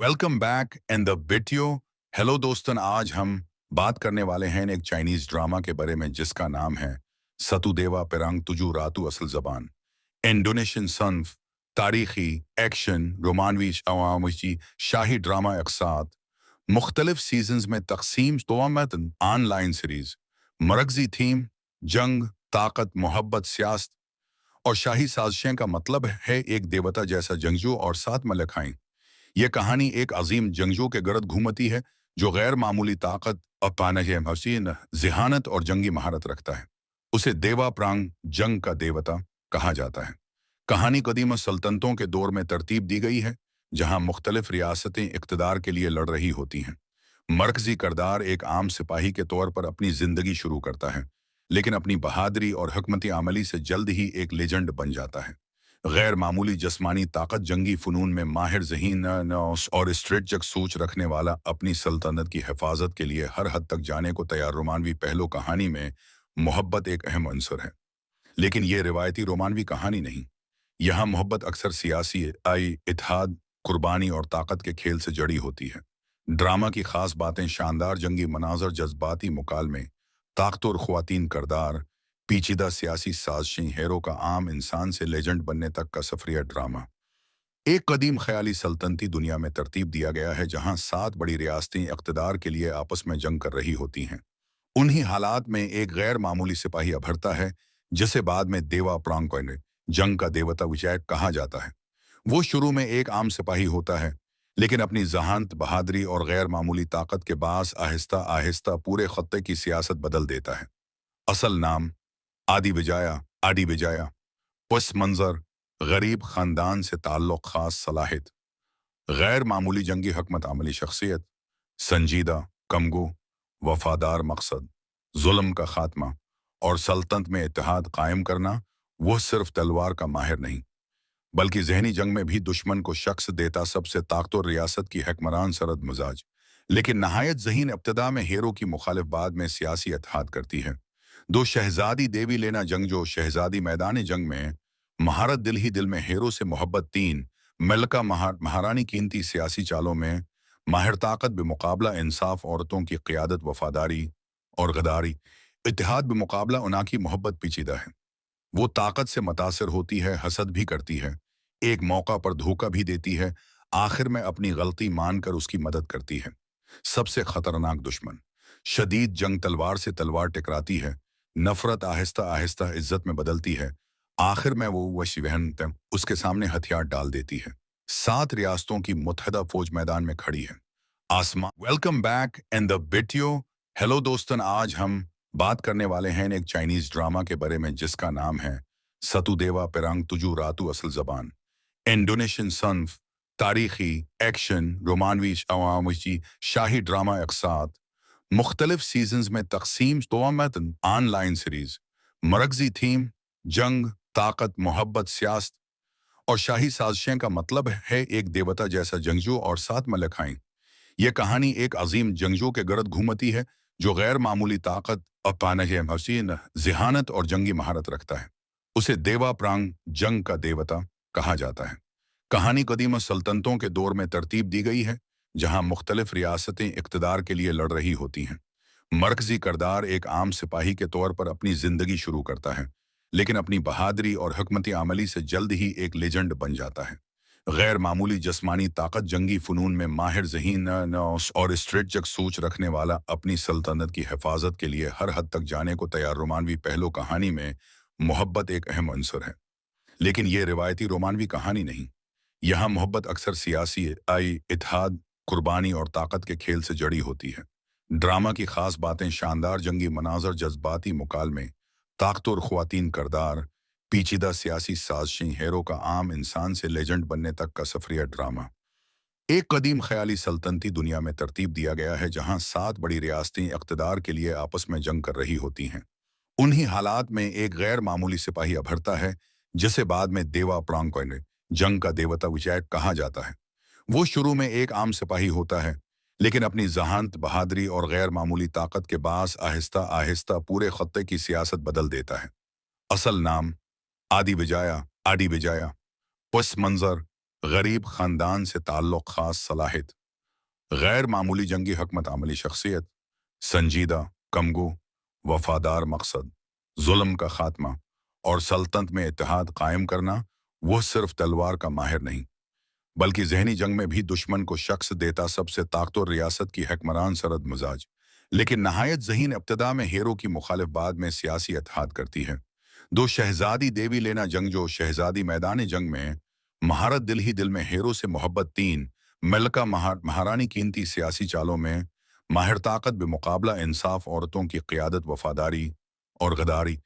Welcome back and the video. Hello दोस्तन, आज हम बात करने वाले हैं एक चाइनीज ड्रामा के बारे में जिसका नाम है सतुदेवा पेरंग तुजु रातु असल जबान। इंडोनेशियन सन्फ, तारीखी, एक्शन, रोमानवी अवामी शाही ड्रामा एक साथ मुख्तलिफ सीजन्स में तकसीम तोमतन ऑनलाइन सीरीज, मरकजी थीम, जंग, ताकत, मोहब्बत, सियासत और शाही साजिशें का मतलब है एक देवता जैसा जंगजू और सात मलखाएं। यह कहानी एक अजीम जंगजू के गर्द घूमती है जो गैर मामूली ताकत, अपाना हसीन जिहानत और जंगी महारत रखता है। उसे देवा प्रांग, जंग का देवता, कहा जाता है। कहानी कदीम सल्तनतों के दौर में तरतीब दी गई है जहां मुख्तलिफ रियासतें इक़्तिदार के लिए लड़ रही होती हैं। मरकजी करदार एक आम सिपाही के तौर पर अपनी जिंदगी शुरू करता है, लेकिन अपनी बहादुरी और हकमती आमली से जल्द ही एक लेजेंड बन जाता है। गैर मामूली जस्मानी ताकत, जंगी फ़नून में माहिर ज़हीन और स्ट्रेटजिक सोच रखने वाला, अपनी सल्तनत की हिफाजत के लिए हर हद तक जाने को तैयार। रोमानवी पहलू कहानी में मोहब्बत एक अहम अंसर है, लेकिन यह रिवायती रोमानवी कहानी नहीं। यहाँ मोहब्बत अक्सर सियासी इत्तेहाद, कुर्बानी और ताकत के खेल से जड़ी होती है। ड्रामा की खास बातें शानदार जंगी मनाजर, जज्बाती मुकालमे, ताकतवर ख्वातीन करदार, पेचीदा सियासी साजिशें, हीरो का आम इंसान से लेजेंड बनने तक का सफरिया ड्रामा। एक कदीम ख्याली सल्तनती दुनिया में तरतीब दिया गया है जहां सात बड़ी रियासतें इक़्तिदार के लिए आपस में जंग कर रही होती हैं। उन्हीं हालात में एक गैर मामूली सिपाही अभरता है जिसे बाद में देवा प्रांग, जंग का देवता विजय कहा जाता है। वो शुरू में एक आम सिपाही होता है, लेकिन अपनी जहानत, बहादुरी और गैर मामूली ताकत के बास आहिस्ता आहिस्ता पूरे खत्ते की सियासत बदल देता है। असल नाम आदि विजाया, पस मंजर, गरीब खानदान से ताल्लुक, खास सलाहियत, गैर मामूली जंगी हकमत अमली शख्सियत, संजीदा, कमगो, वफादार मकसद, जुल्म का खात्मा और सल्तनत में इत्तेहाद कायम करना। वह सिर्फ तलवार का माहिर नहीं, बल्कि जहनी जंग में भी दुश्मन को शख्स देता सबसे ताकतवर रियासत की हकमरान सरद मजाज। लेकिन नहायत ज़हीन इब्तदा में हीरो की मुखालिफ बाद में सियासी इत्तेहाद करती है। दो शहजादी देवी लेना जंग, जो शहजादी मैदान जंग में महारत, दिल ही दिल में हीरो से मोहब्बत, तीन मलका महारानी कीमती सियासी चालों में माहिर ताकत बेमुकाबला इंसाफ, औरतों की क़ियादत, वफादारी और गदारी। इत्तेहाद बेमुकाबला उना की मोहब्बत पेचीदा है। वो ताकत से मुतासिर होती है, हसद भी करती है, एक मौका पर धोखा भी देती है, आखिर में अपनी गलती मानकर उसकी मदद करती है। सबसे खतरनाक दुश्मन, शदीद जंग, तलवार से तलवार टकराती है, नफरत आहिस्ता आहिस्ता इज्जत में बदलती है, आखिर में वो वशीवहन उसके सामने हथियार डाल देती है। सात रियासतों की मुत्तहदा फौज मैदान में खड़ी है। आसमान। Welcome back and the video. Hello दोस्तन, आज हम बात करने वाले हैं एक चाइनीज ड्रामा के बारे में जिसका नाम है सतुदेवा पेरंग तुजु रातु असल जबान। इंडोनेशियन सन्फ, तारीखी, एक्शन, रोमानवी अवामी शाही ड्रामा एक साथ मुख्तलिफ सीजन्स में तकसीम तोमतन ऑनलाइन सीरीज, मरकजी थीम, जंग, ताकत, मोहब्बत, सियासत और शाही साजिशें का मतलब है एक देवता जैसा जंगजू और सात मलखाएं। यह कहानी एक अजीम जंगजू के गर्द घूमती है जो गैर मामूली ताकत, अपाना हसीन जिहानत और जंगी महारत रखता है। उसे देवा प्रांग, जंग का देवता, कहा जाता है। कहानी कदीम सल्तनतों के दौर में तरतीब दी गई है जहां मुख्तलिफ रियासतें इक़्तिदार के लिए लड़ रही होती हैं। मरकजी करदार एक आम सिपाही के तौर पर अपनी जिंदगी शुरू करता है, लेकिन अपनी बहादुरी और हकमती आमली से जल्द ही एक लेजेंड बन जाता है। गैर मामूली जस्मानी ताकत, जंगी फ़नून में माहिर ज़हीन और स्ट्रेटजिक सोच रखने वाला, अपनी सल्तनत की हिफाजत के लिए हर हद तक जाने को तैयार। रोमानवी पहलू कहानी में मोहब्बत एक अहम अंसर है, लेकिन यह रिवायती रोमानवी कहानी नहीं। यहाँ मोहब्बत अक्सर सियासी इत्तेहाद, कुर्बानी और ताकत के खेल से जड़ी होती है। ड्रामा की खास बातें शानदार जंगी मनाजर, जज्बाती मुकालमे, ताकतवर ख्वातीन करदार, पेचीदा सियासी साजिशें, हीरो का आम इंसान से लेजेंड बनने तक का सफरिया ड्रामा। एक कदीम ख्याली सल्तनती दुनिया में तरतीब दिया गया है जहां सात बड़ी रियासतें इक़्तिदार के लिए आपस में जंग कर रही होती हैं। उन्हीं हालात में एक गैर मामूली सिपाही अभरता है जिसे बाद में देवा प्रांग, जंग का देवता विजय कहा जाता है। वो शुरू में एक आम सिपाही होता है, लेकिन अपनी जहानत, बहादुरी और गैर मामूली ताकत के बास आहिस्ता आहिस्ता पूरे खत्ते की सियासत बदल देता है। असल नाम आदि विजाया, पस मंजर, गरीब खानदान से ताल्लुक, खास सलाहियत, गैर मामूली जंगी हकमत अमली शख्सियत, संजीदा, कमगो, वफादार मकसद, जुल्म का खात्मा और सल्तनत में इत्तेहाद कायम करना। वह सिर्फ तलवार का माहिर नहीं, बल्कि जहनी जंग में भी दुश्मन को शख्स देता सबसे ताकतवर रियासत की हकमरान सरद मिजाज। लेकिन नहायत ज़हीन इब्तदा में हेरो की मुखालिफ बाद में सियासी इत्तेहाद करती है। दो शहजादी देवी लेना जंगजो शहजादी मैदान जंग में महारत, दिल ही दिल में हेरो से मोहब्बत, तीन मलका महारानी कीमती सियासी चालों में माहिर ताकत बेमुकाबला इंसाफ, औरतों की क़ियादत, वफादारी और गदारी।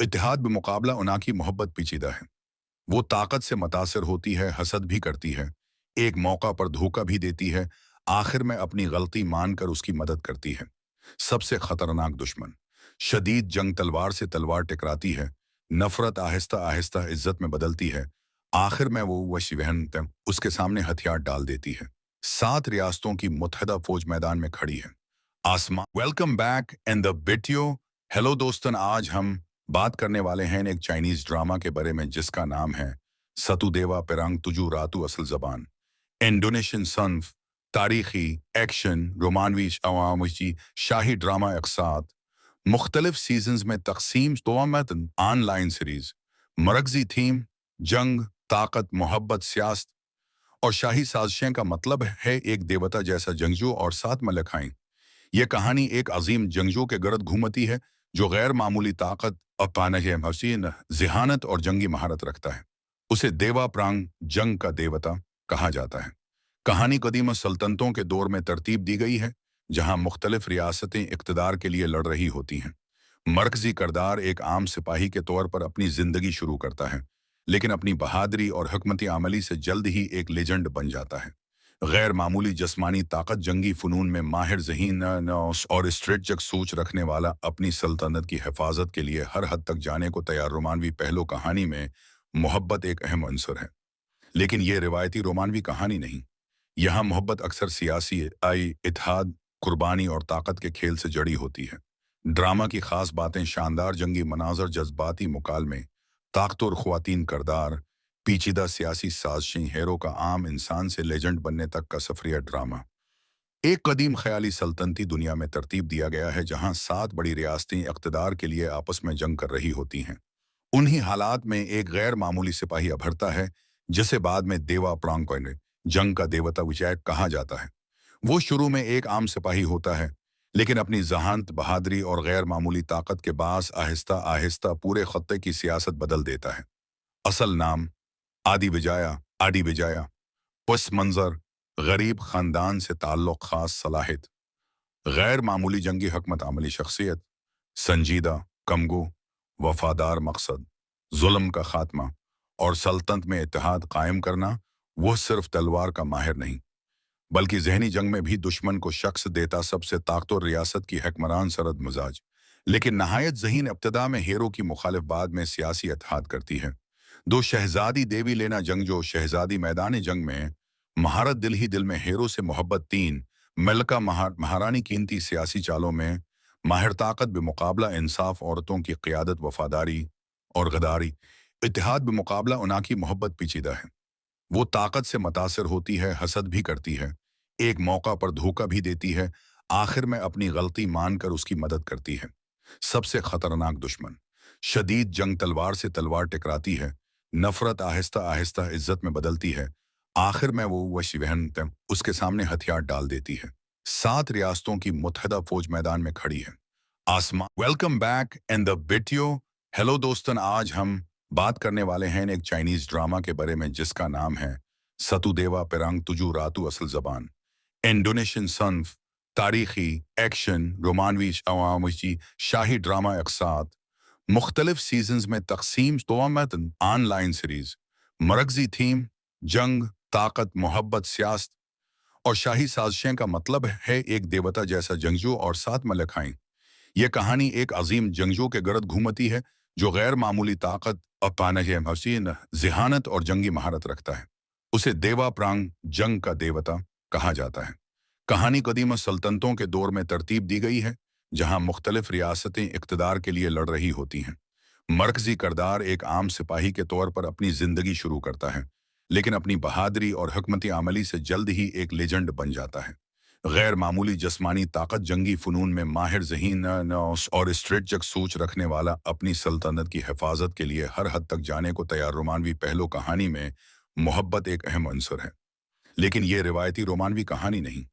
इत्तेहाद बेमुकाबला उना की मोहब्बत पेचीदा है। वो ताकत से मुतासिर होती है, हसद भी करती है, एक मौका पर धोखा भी देती है, आखिर में अपनी गलती मानकर उसकी मदद करती है। सबसे खतरनाक दुश्मन, शदीद जंग तलवार से तलवार टकराती है, नफरत आहिस्ता आहिस्ता इज्जत में बदलती है, आखिर में वो वशीवहन उसके सामने हथियार डाल देती है। 7 रियासतों की मुत्तहदा फौज मैदान में खड़ी है। आसमान। Welcome back and the video. Hello दोस्तन, आज हम बात करने वाले हैं एक चाइनीज ड्रामा के बारे में जिसका नाम है सतुदेवा पेरांग तुजू रातू असल जबान। इंडोनेशियन सन्फ, तारीखी, एक्शन, रोमानवी, अवामी शाही ड्रामा अकसात, मुख्तलिफ सीजन्स में तकसीम तोमतन ऑनलाइन सीरीज, मरकजी थीम, जंग, ताकत, मोहब्बत, सियासत और शाही साजिशें का मतलब है एक देवता जैसा जंगजू और 7 मलखाएं। यह कहानी एक अजीम जंगजू के गर्द घूमती है जो गैर मामूली ताकत, अपानह हसीन, जिहानत और जंगी महारत रखता है। उसे देवा प्रांग, जंग का देवता, कहा जाता है। कहानी कदीम सल्तनतों के दौर में तरतीब दी गई है, जहां मुख्तलिफ रियासतें इक़्तिदार के लिए लड़ रही होती हैं। मरकजी करदार एक आम सिपाही के तौर पर अपनी जिंदगी शुरू करता है, लेकिन अपनी बहादुरी और हकमती आमली से जल्द ही एक लेजेंड बन जाता है। गैर मामूली जस्मानी ताकत, जंगी फ़नून में माहिर, ज़हीन और स्ट्रेटजिक सोच रखने वाला, अपनी सल्तनत की हिफाजत के लिए हर हद तक जाने को तैयार। रोमानवी पहलू कहानी में मोहब्बत एक अहम अंसर है, लेकिन यह रिवायती रोमानवी कहानी नहीं। यहाँ मोहब्बत अक्सर सियासी इत्तेहाद, कुर्बानी और ताकत के खेल से जड़ी होती है। ड्रामा की खास बातें, शानदार जंगी मनाजर, जज्बाती मुकालमे, ताकतवर ख्वातीन करदार, पेचीदा सियासी साजिशें, हेरो का आम इंसान से लेजेंड बनने तक का सफरिया ड्रामा। एक कदीम ख्याली सल्तनती दुनिया में तरतीब दिया गया है जहां 7 बड़ी रियासतें इक़्तिदार के लिए आपस में जंग कर रही होती हैं। उन्हीं हालात में एक गैर मामूली सिपाही अभरता है, जिसे बाद में देवा प्रांग, जंग का देवता विजय कहा जाता है। वो शुरू में एक आम सिपाही होता है, लेकिन अपनी जहानत, बहादुरी और गैर मामूली ताकत के बास आहिस्ता आहिस्ता पूरे खत्ते की सियासत बदल देता है। असल नाम आदि विजाया, पस मंजर, गरीब खानदान से ताल्लुक, खास सलाहियत, गैर मामूली जंगी हकमत अमली शख्सियत, संजीदा, कमगो, वफादार मकसद, जुल्म का खात्मा और सल्तनत में इत्तेहाद कायम करना। वह सिर्फ तलवार का माहिर नहीं, बल्कि जहनी जंग में भी दुश्मन को शख्स देता सबसे ताकतवर रियासत की हकमरान सरद मिजाज। लेकिन नहायत ज़हीन इब्तदा में हेरो की मुखालिफ बाद में सियासी इत्तेहाद करती है। दो शहजादी देवी लेना जंगजो शहजादी मैदान जंग में महारत, दिल ही दिल में हेरो से मोहब्बत, तीन मलका महारानी कीमती सियासी चालों में माहिर ताकत बेमुकाबला इंसाफ, औरतों की क़ियादत, वफादारी और गदारी। इत्तेहाद बेमुकाबला उना की मोहब्बत पेचीदा है। वो ताकत से मुतासिर होती है, हसद भी करती है, एक मौका पर धोखा भी देती है, आखिर में अपनी गलती मानकर उसकी मदद करती है। सबसे खतरनाक दुश्मन, शदीद जंग तलवार से तलवार टकराती है, नफरत आहिस्ता आहिस्ता इज्जत में बदलती है, आखिर में वो वशीवहन उसके सामने हथियार डाल देती है। 7 रियासतों की मुत्तहदा फौज मैदान में खड़ी है। आसमान। Welcome back and the video. Hello दोस्तन, आज हम बात करने वाले हैं एक चाइनीज ड्रामा के बारे में जिसका नाम है सतुदेवा पेरांग तुजू रातू असल जबान। इंडोनेशियन सन्फ, तारीखी, एक्शन, रोमानवी, अवामी शाही ड्रामा अकसात, मुख्तलिफ सीजन्स में तकसीम तोमतन ऑनलाइन सीरीज, मरकजी थीम, जंग, ताकत, मोहब्बत, सियासत और शाही साजिशें का मतलब है एक देवता जैसा जंगजू और 7 मलखाएं। यह कहानी एक अजीम जंगजू के गर्द घूमती है जो गैर मामूली ताकत, अपानह हसीन, जिहानत और जंगी महारत रखता है। उसे देवा प्रांग, जंग का देवता, कहा जाता है। कहानी कदीम सल्तनतों के दौर में तरतीब दी गई है, जहां मुख्तलिफ रियासतें इक़्तिदार के लिए लड़ रही होती हैं। मरकजी करदार एक आम सिपाही के तौर पर अपनी जिंदगी शुरू करता है, लेकिन अपनी बहादुरी और हिकमत अमली से जल्द ही एक लेजेंड बन जाता है। गैर मामूली जिस्मानी ताकत, जंगी फ़नून में माहिर ज़हीन और स्ट्रेटजिक सोच रखने वाला, अपनी सल्तनत की हिफाजत के लिए हर हद तक जाने को तैयार। रोमानवी पहलू कहानी में मोहब्बत एक अहम अंसर है, लेकिन ये रिवायती रोमानवी कहानी नहीं।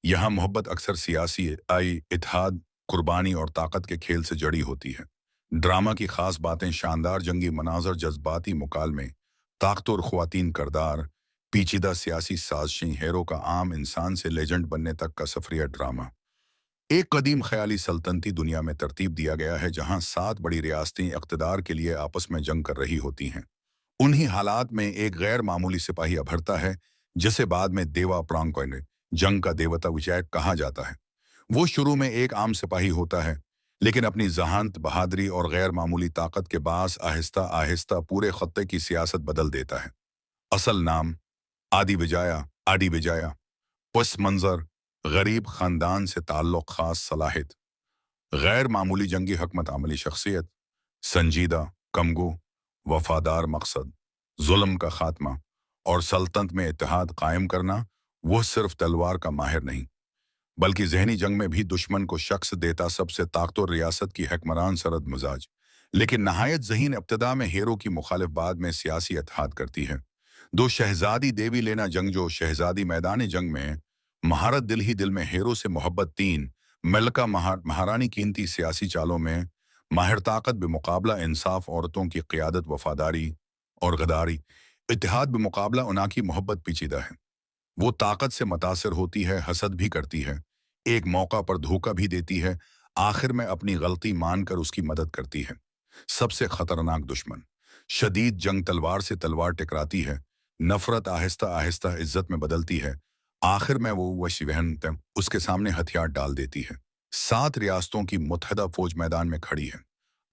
यहाँ मोहब्बत अक्सर सियासी इत्तेहाद, कुर्बानी और ताकत के खेल से जड़ी होती है। ड्रामा की खास बातें शानदार जंगी मनाजर, जज्बाती मुकालमे, ताकतवर ख्वातीन करदार, पेचीदा सियासी साजिशें, हीरो का आम इंसान से लेजेंड बनने तक का सफरिया ड्रामा। एक कदीम ख्याली सल्तनती दुनिया में तरतीब दिया गया है जहां 7 बड़ी रियासतें इक़्तिदार के लिए आपस में जंग कर रही होती हैं। उन्हीं हालात में एक गैर मामूली सिपाही अभरता है, जिसे बाद में देवा प्रांग, जंग का देवता विजय कहा जाता है। वो शुरू में एक आम सिपाही होता है, लेकिन अपनी जहानत, बहादुरी और गैर मामूली ताकत के बास आहिस्ता आहिस्ता पूरे खत्ते की सियासत बदल देता है। असल नाम आदि विजाया, पस मंजर, गरीब खानदान से ताल्लुक, खास सलाहियत, गैर मामूली जंगी हिकमत अमली शख्सियत, संजीदा, कमगो, वफादार मकसद, जुल्म का खात्मा और सल्तनत में इत्तेहाद कायम करना। वो सिर्फ तलवार का माहिर नहीं, बल्कि जहनी जंग में भी दुश्मन को शख्स देता सबसे ताकतवर रियासत की हकमरान सरद मिजाज। लेकिन नहायत ज़हीन इब्तदा में हीरो की मुखालिफ बाद में सियासी इत्तेहाद करती है। दो शहजादी देवी लेना जंगजो, शहजादी मैदान जंग में महारत, दिल ही दिल में हीरो से मोहब्बत। 3 मलका महारानी कीमती सियासी चालों में माहिर ताकत बेमुकाबला इंसाफ, औरतों की क़ियादत, वफादारी और गदारी। इत्तेहाद बेमुकाबला उना की मोहब्बत पेचीदा है। वो ताकत से मुतासिर होती है, हसद भी करती है, एक मौका पर धोखा भी देती है, आखिर में अपनी गलती मानकर उसकी मदद करती है। सबसे खतरनाक दुश्मन, शदीद जंग, तलवार से तलवार टकराती है, नफरत आहिस्ता आहिस्ता इज्जत में बदलती है, आखिर में वो वशीवहन उसके सामने हथियार डाल देती है। 7 रियासतों की मुत्तहदा फौज मैदान में खड़ी है।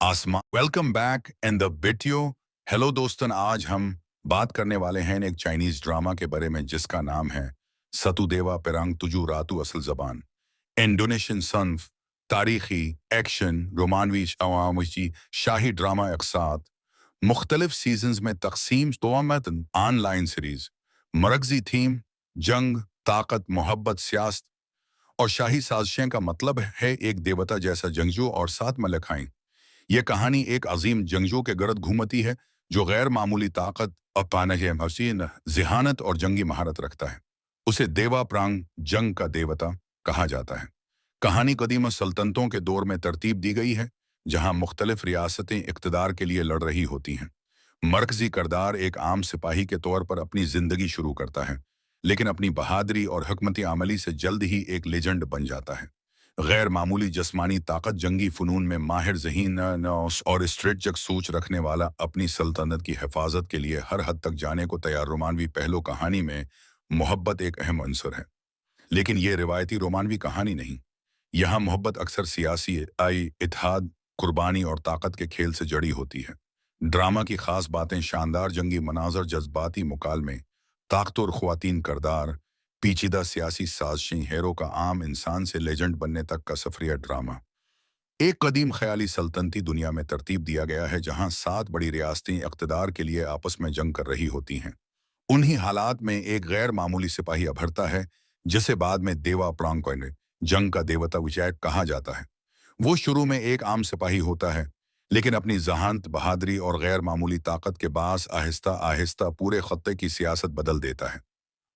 आसमान। Welcome back in the video. Hello दोस्तन, आज हम बात करने वाले हैं एक चाइनीज ड्रामा के बारे में जिसका नाम है सतु देवा पेरांग तुजू रातु असल ज़बान। इंडोनेशियन सन्फ, तारीखी, एक्शन, रोमानवी, अवामी, शाही ड्रामा एक साथ, मुख्तलिफ सीजन्स में तकसीम, तोमत, ऑनलाइन सीरीज, मरकजी थीम, जंग, ताकत, मोहब्बत, सियासत और शाही साजिशें का मतलब है एक देवता जैसा जंगजू और 7 मलकाएं। यह कहानी एक अजीम जंगजू के गर्द घूमती है जो गैर मामूली ताकत, हसीन जिहानत और जंगी महारत रखता है। उसे देवा प्रांग, जंग का देवता, कहा जाता है। कहानी कदीम सल्तनतों के दौर में तरतीब दी गई है, जहां मुख्तलिफ रियासतें इक़्तिदार के लिए लड़ रही होती हैं। मरकजी करदार एक आम सिपाही के तौर पर अपनी जिंदगी शुरू करता है, लेकिन अपनी बहादुरी और हिकमत अमली से जल्द ही एक लेजेंड बन जाता है। गैर मामूली जिस्मानी ताकत, जंगी फ़नून में माहिर ज़हीन और स्ट्रेटजिक सोच रखने वाला, अपनी सल्तनत की हिफाजत के लिए हर हद तक जाने को तैयार। रोमानवी पहलू कहानी में मोहब्बत एक अहम अंसर है, लेकिन ये रिवायती रोमानवी कहानी नहीं। यहाँ मोहब्बत अक्सर सियासी इत्तेहाद, कुर्बानी और ताकत के खेल से जड़ी होती है। ड्रामा की खास बातें शानदार जंगी मनाजर, जज्बाती मुकालमे, ताकतवर ख्वातीन करदार, पेचीदा सियासी साजिशें, हीरो का आम इंसान से लेजेंड बनने तक का सफरिया ड्रामा। एक कदीम ख्याली सल्तनती दुनिया में तरतीब दिया गया है जहां 7 बड़ी रियासतें इक़्तिदार के लिए आपस में जंग कर रही होती हैं। उन्हीं हालात में एक गैर मामूली सिपाही अभरता है, जिसे बाद में देवा प्रांग, जंग का देवता विजय कहा जाता है। वो शुरू में एक आम सिपाही होता है, लेकिन अपनी जहानत, बहादुरी और गैर मामूली ताकत के बास आहिस्ता आहिस्ता पूरे खत्ते की सियासत बदल देता है।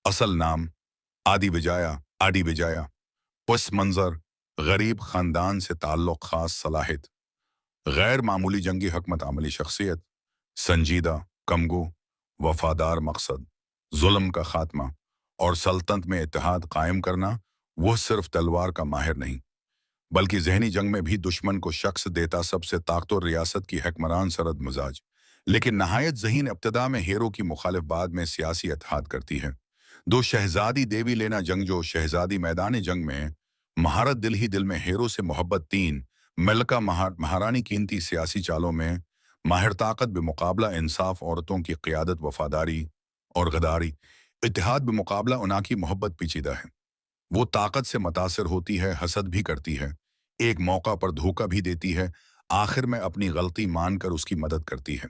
असल नाम आदि विजाया, पस मंजर, गरीब खानदान से ताल्लुक, खास सलाहियत, गैर मामूली जंगी हिकमत अमली शख्सियत, संजीदा, कमगो, वफादार मकसद, जुल्म का खात्मा और सल्तनत में इत्तेहाद कायम करना। वो सिर्फ तलवार का माहिर नहीं, बल्कि जहनी जंग में भी दुश्मन को शख्स देता सबसे ताकतवर रियासत की हकमरान सरद मिजाज। लेकिन नहायत ज़हीन इब्तदा में हीरो की मुखालिफ बाद में सियासी इत्तेहाद करती है। 2 शहजादी देवी लेना जंगजो, शहजादी मैदान जंग में महारत, दिल ही दिल में हीरो से मोहब्बत। 3 मलका महारानी कीमती सियासी चालों में माहिर ताकत बेमुकाबला इंसाफ, औरतों की क़ियादत, वफादारी और गदारी। इत्तेहाद बेमुकाबला उना की मोहब्बत पेचीदा है। वो ताकत से मुतासिर होती है, हसद भी करती है, एक मौका पर धोखा भी देती है, आखिर में अपनी गलती मानकर उसकी मदद करती है।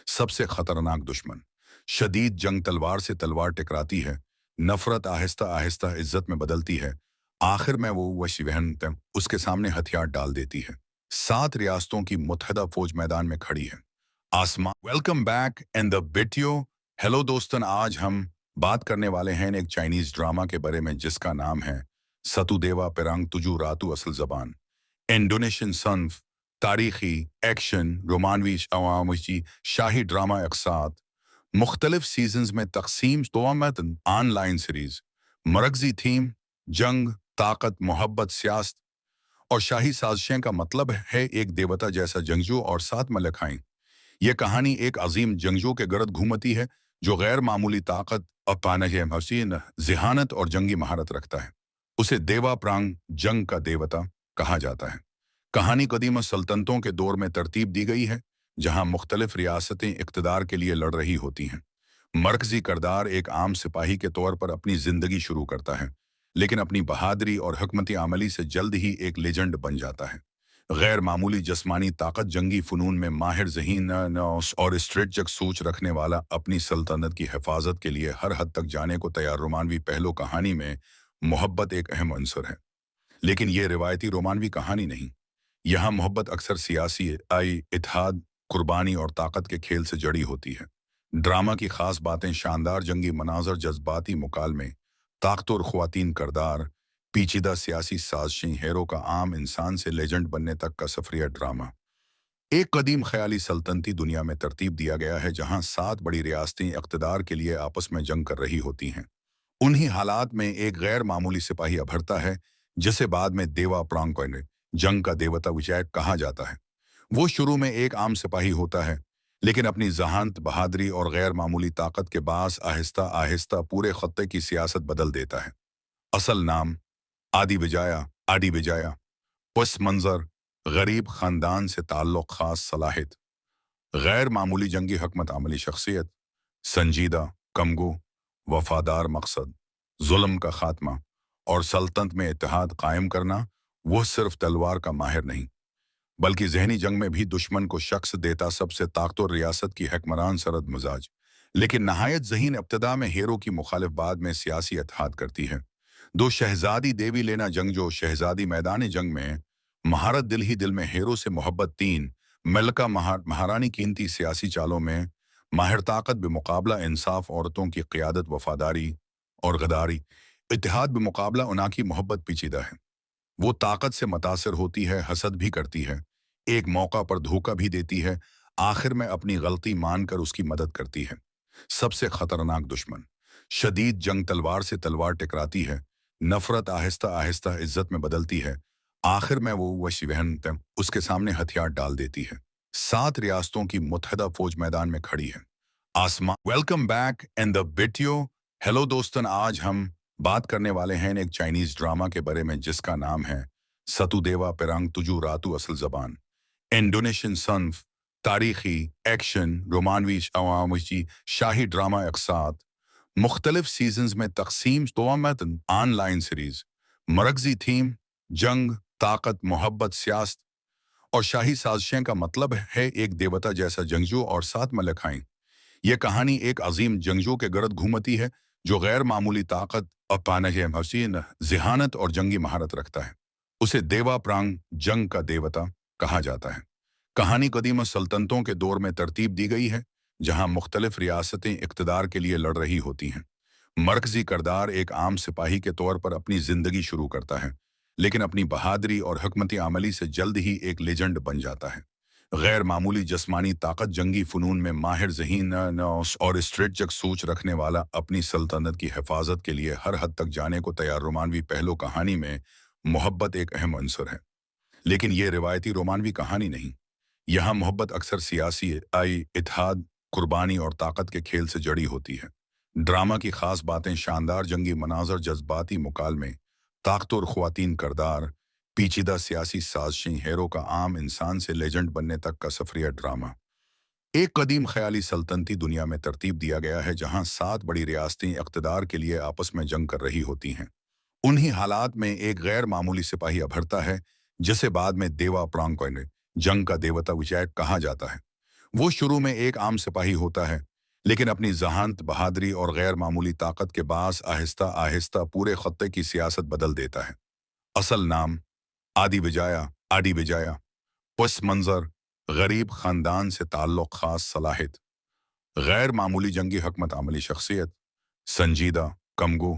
सबसे खतरनाक दुश्मन, शदीद जंग तलवार से तलवार टकराती है, नफरत आहिस्ता आहिस्ता इज्जत में बदलती है, आखिर में वो वशीवहन उसके सामने हथियार डाल देती है। 7 रियासतों की मुत्तहदा फौज मैदान में खड़ी है। आसमान welcome back and the video. Hello दोस्तन, आज हम बात करने वाले हैं एक चाइनीज ड्रामा के बारे में जिसका नाम है सतुदेवा पेरंग तुजू रातू असल जबान। इंडोनेशियन सन्फ, तारीखी, एक्शन, रोमानवी, अवामी, शाही ड्रामा अकसात, मुख्तलिफ सीजन्स में तकसीम तोमतन ऑनलाइन सीरीज, मरकजी थीम, जंग, ताकत, मोहब्बत, सियासत और शाही साजिशें का मतलब है एक देवता जैसा जंगजू और 7 मलखाएं। यह कहानी एक अजीम जंगजू के गर्द घूमती है जो गैर मामूली ताकत, अपानह हसीन, जिहानत और जंगी महारत रखता है। उसे देवा प्रांग, जंग का देवता, कहा जाता है। कहानी कदीम सल्तनतों के दौर में तरतीब दी गई है जहां मुख्तलिफ रियासतें इक़्तिदार के लिए लड़ रही होती हैं। मरकजी करदार एक आम सिपाही के तौर पर अपनी जिंदगी शुरू करता है, लेकिन अपनी बहादुरी और हकमती आमली से जल्द ही एक लेजेंड बन जाता है। गैर मामूली जस्मानी ताकत, जंगी फ़नून में माहिर ज़हीन और स्ट्रेटजिक सोच रखने वाला, अपनी सल्तनत की हिफाजत के लिए हर हद तक जाने को तैयार। रोमानवी पहलू कहानी में मोहब्बत एक अहम अंसर है, लेकिन यह रिवायती रोमानवी कहानी नहीं। यहाँ मोहब्बत अक्सर सियासी इत्तेहाद, कुर्बानी और ताकत के खेल से जड़ी होती है। ड्रामा की खास बातें शानदार जंगी मनाजर, जज्बाती मुकालमे, ताकतवर ख्वातीन करदार, पेचीदा सियासी साजिशें, हीरो का आम इंसान से लेजेंड बनने तक का सफरिया ड्रामा। एक कदीम ख्याली सल्तनती दुनिया में तरतीब दिया गया है जहां 7 बड़ी रियासतें इक़्तिदार के लिए आपस में जंग कर रही होती हैं। उन्हीं हालात में एक गैर मामूली सिपाही अभरता है जिसे बाद में देवा प्रांग, जंग का देवता विजय कहा जाता है। वो शुरू में एक आम सिपाही होता है, लेकिन अपनी जहानत, बहादुरी और गैर मामूली ताकत के बास आहिस्ता आहिस्ता पूरे खत्ते की सियासत बदल देता है। असल नाम आदि विजाया, पस मंजर, गरीब खानदान से ताल्लुक, खास सलाहियत, गैर मामूली जंगी हकमत अमली शख्सियत, संजीदा, कमगो, वफादार मकसद, जुल्म का खात्मा और सल्तनत में इत्तेहाद कायम करना। वो सिर्फ तलवार का माहिर नहीं, बल्कि जहनी जंग में भी दुश्मन को शख्स देता। सबसे ताकतवर रियासत की हकमरान सरद मिजाज, लेकिन नहायत ज़हीन। इब्तिदा में हीरो की मुखालिफ, बाद में सियासी इत्तेहाद करती है। 2 शहजादी देवी लेना जंगजो, शहजादी मैदान जंग में महारत, दिल ही दिल में हीरो से मोहब्बत। 3 मलका महारानी, कीमती सियासी चालों में माहिर, ताकत बेमुकाबला इंसाफ, औरतों की क़ियादत, वफादारी और गदारी। इत्तेहाद बेमुकाबला उना की मोहब्बत पेचीदा है। वो ताकत से मुतासिर होती है, हसद भी करती है, एक मौका पर धोखा भी देती है, आखिर में अपनी गलती मानकर उसकी मदद करती है। सबसे खतरनाक दुश्मन, शदीद जंग तलवार से तलवार टकराती है, नफरत आहिस्ता आहिस्ता इज्जत में बदलती है, आखिर में वो वशीवहन उसके सामने हथियार डाल देती है। 7 रियासतों की मुत्तहदा फौज मैदान में खड़ी है। आसमान welcome back and the video. Hello दोस्तन, आज हम बात करने वाले हैं एक चाइनीज ड्रामा के बारे में जिसका नाम है सतुदेवा पेरंग तुजू रातू असल जबान। इंडोनेशियन सन्फ, तारीखी, एक्शन, रोमानवी, अवामी, शाही ड्रामा अकसात, मुख्तलिफ सीजन्स में तकसीम तोमतन ऑनलाइन सीरीज, मरकजी थीम, जंग, ताकत, मोहब्बत, सियासत और शाही साजिशें का मतलब है एक देवता जैसा जंगजू और 7 मलखाएं। यह कहानी एक अजीम जंगजू के गर्द घूमती है जो गैर मामूली ताकत, अपानह हसीन, जिहानत और जंगी महारत रखता है। उसे देवा प्रांग, जंग का देवता, कहा जाता है। कहानी कदीम सल्तनतों के दौर में तरतीब दी गई है जहां मुख्तलिफ रियासतें इक़्तिदार के लिए लड़ रही होती हैं। मरकजी करदार एक आम सिपाही के तौर पर अपनी जिंदगी शुरू करता है, लेकिन अपनी बहादुरी और हकमती आमली से जल्द ही एक लेजेंड बन जाता है। गैर मामूली जस्मानी ताकत, जंगी फ़नून में माहिर ज़हीन और स्ट्रेटजिक सोच रखने वाला, अपनी सल्तनत की हिफाजत के लिए हर हद तक जाने को तैयार। रोमानवी पहलू कहानी में मोहब्बत एक अहम अंसर है, लेकिन यह रिवायती रोमानवी कहानी नहीं। यहाँ मोहब्बत अक्सर सियासी इत्तेहाद, कुर्बानी और ताकत के खेल से जड़ी होती है। ड्रामा की खास बातें शानदार जंगी मनाजर, जज्बाती मुकालमे, ताकतवर ख्वातीन करदार, पेचीदा सियासी साजिशें, हीरो का आम इंसान से लेजेंड बनने तक का सफरिया ड्रामा। एक कदीम ख्याली सल्तनती दुनिया में तरतीब दिया गया है जहां 7 बड़ी रियासतें इक़्तिदार के लिए आपस में जंग कर रही होती हैं। उन्हीं हालात में एक गैर मामूली सिपाही अभरता है जिसे बाद में देवा प्रांग, जंग का देवता विजय कहा जाता है। वो शुरू में एक आम सिपाही होता है, लेकिन अपनी जहानत, बहादुरी और गैर मामूली ताकत के बास आहिस्ता आहिस्ता पूरे खत्ते की सियासत बदल देता है। असल नाम आदी विजाया, पस मंजर गरीब खानदान से ताल्लुक, खास सलाहियत, गैर मामूली जंगी हकमत अमली शख्सियत, संजीदा, कमगो,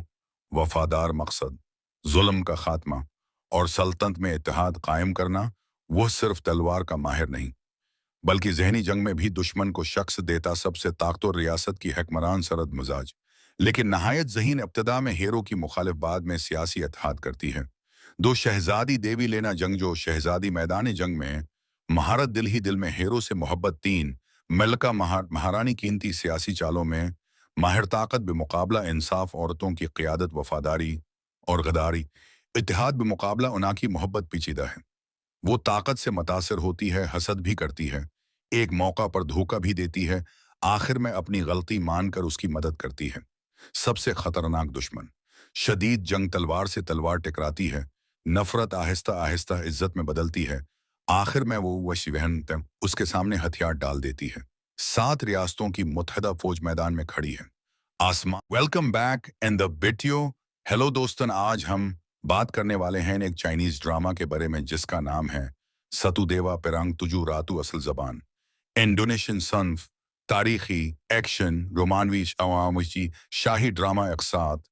वफादार मकसद, जुल्म का खात्मा और सल्तनत में इत्तेहाद कायम करना। वह सिर्फ तलवार का माहिर नहीं, बल्कि जहनी जंग में भी दुश्मन को शख्स देता सबसे ताकतवर रियासत की हकमरान सरद मिजाज। लेकिन नहायत ज़हीन इब्तदा में हीरो की मुखालिफ बाद में सियासी इत्तेहाद करती है। दो शहजादी देवी लेना जंग, जो शहजादी मैदान जंग में महारत, दिल ही दिल में हीरो से मोहब्बत, तीन मलका महारानी कीमती सियासी चालों में माहिर ताकत बेमुकाबला इंसाफ, औरतों की क़ियादत, वफादारी और गदारी। इत्तेहाद बेमुकाबला उना की मोहब्बत पेचीदा है। वो ताकत से मुतासिर होती है, हसद भी करती है, एक मौका पर धोखा भी देती है, आखिर में अपनी गलती मानकर उसकी मदद करती है। सबसे खतरनाक दुश्मन। शदीद जंग तलवार से तलवार टकराती है, नफरत आहिस्ता आहिस्ता इज्जत में बदलती है, आखिर में वो वहन उसके सामने हथियार डाल देती है। 7 रियासतों की मुत्तहदा फौज मैदान में खड़ी है। आसमान। Welcome back and the video. Hello दोस्तन, आज हम बात करने वाले हैं एक चाइनीज ड्रामा के बारे में जिसका नाम है सतुदेवा पेरंग तुजु रातु असल ज़बान। इंडोनेशियन सन्फ, तारीखी, एक्शन, रोमानवी, अवामी शाही ड्रामा अकसात,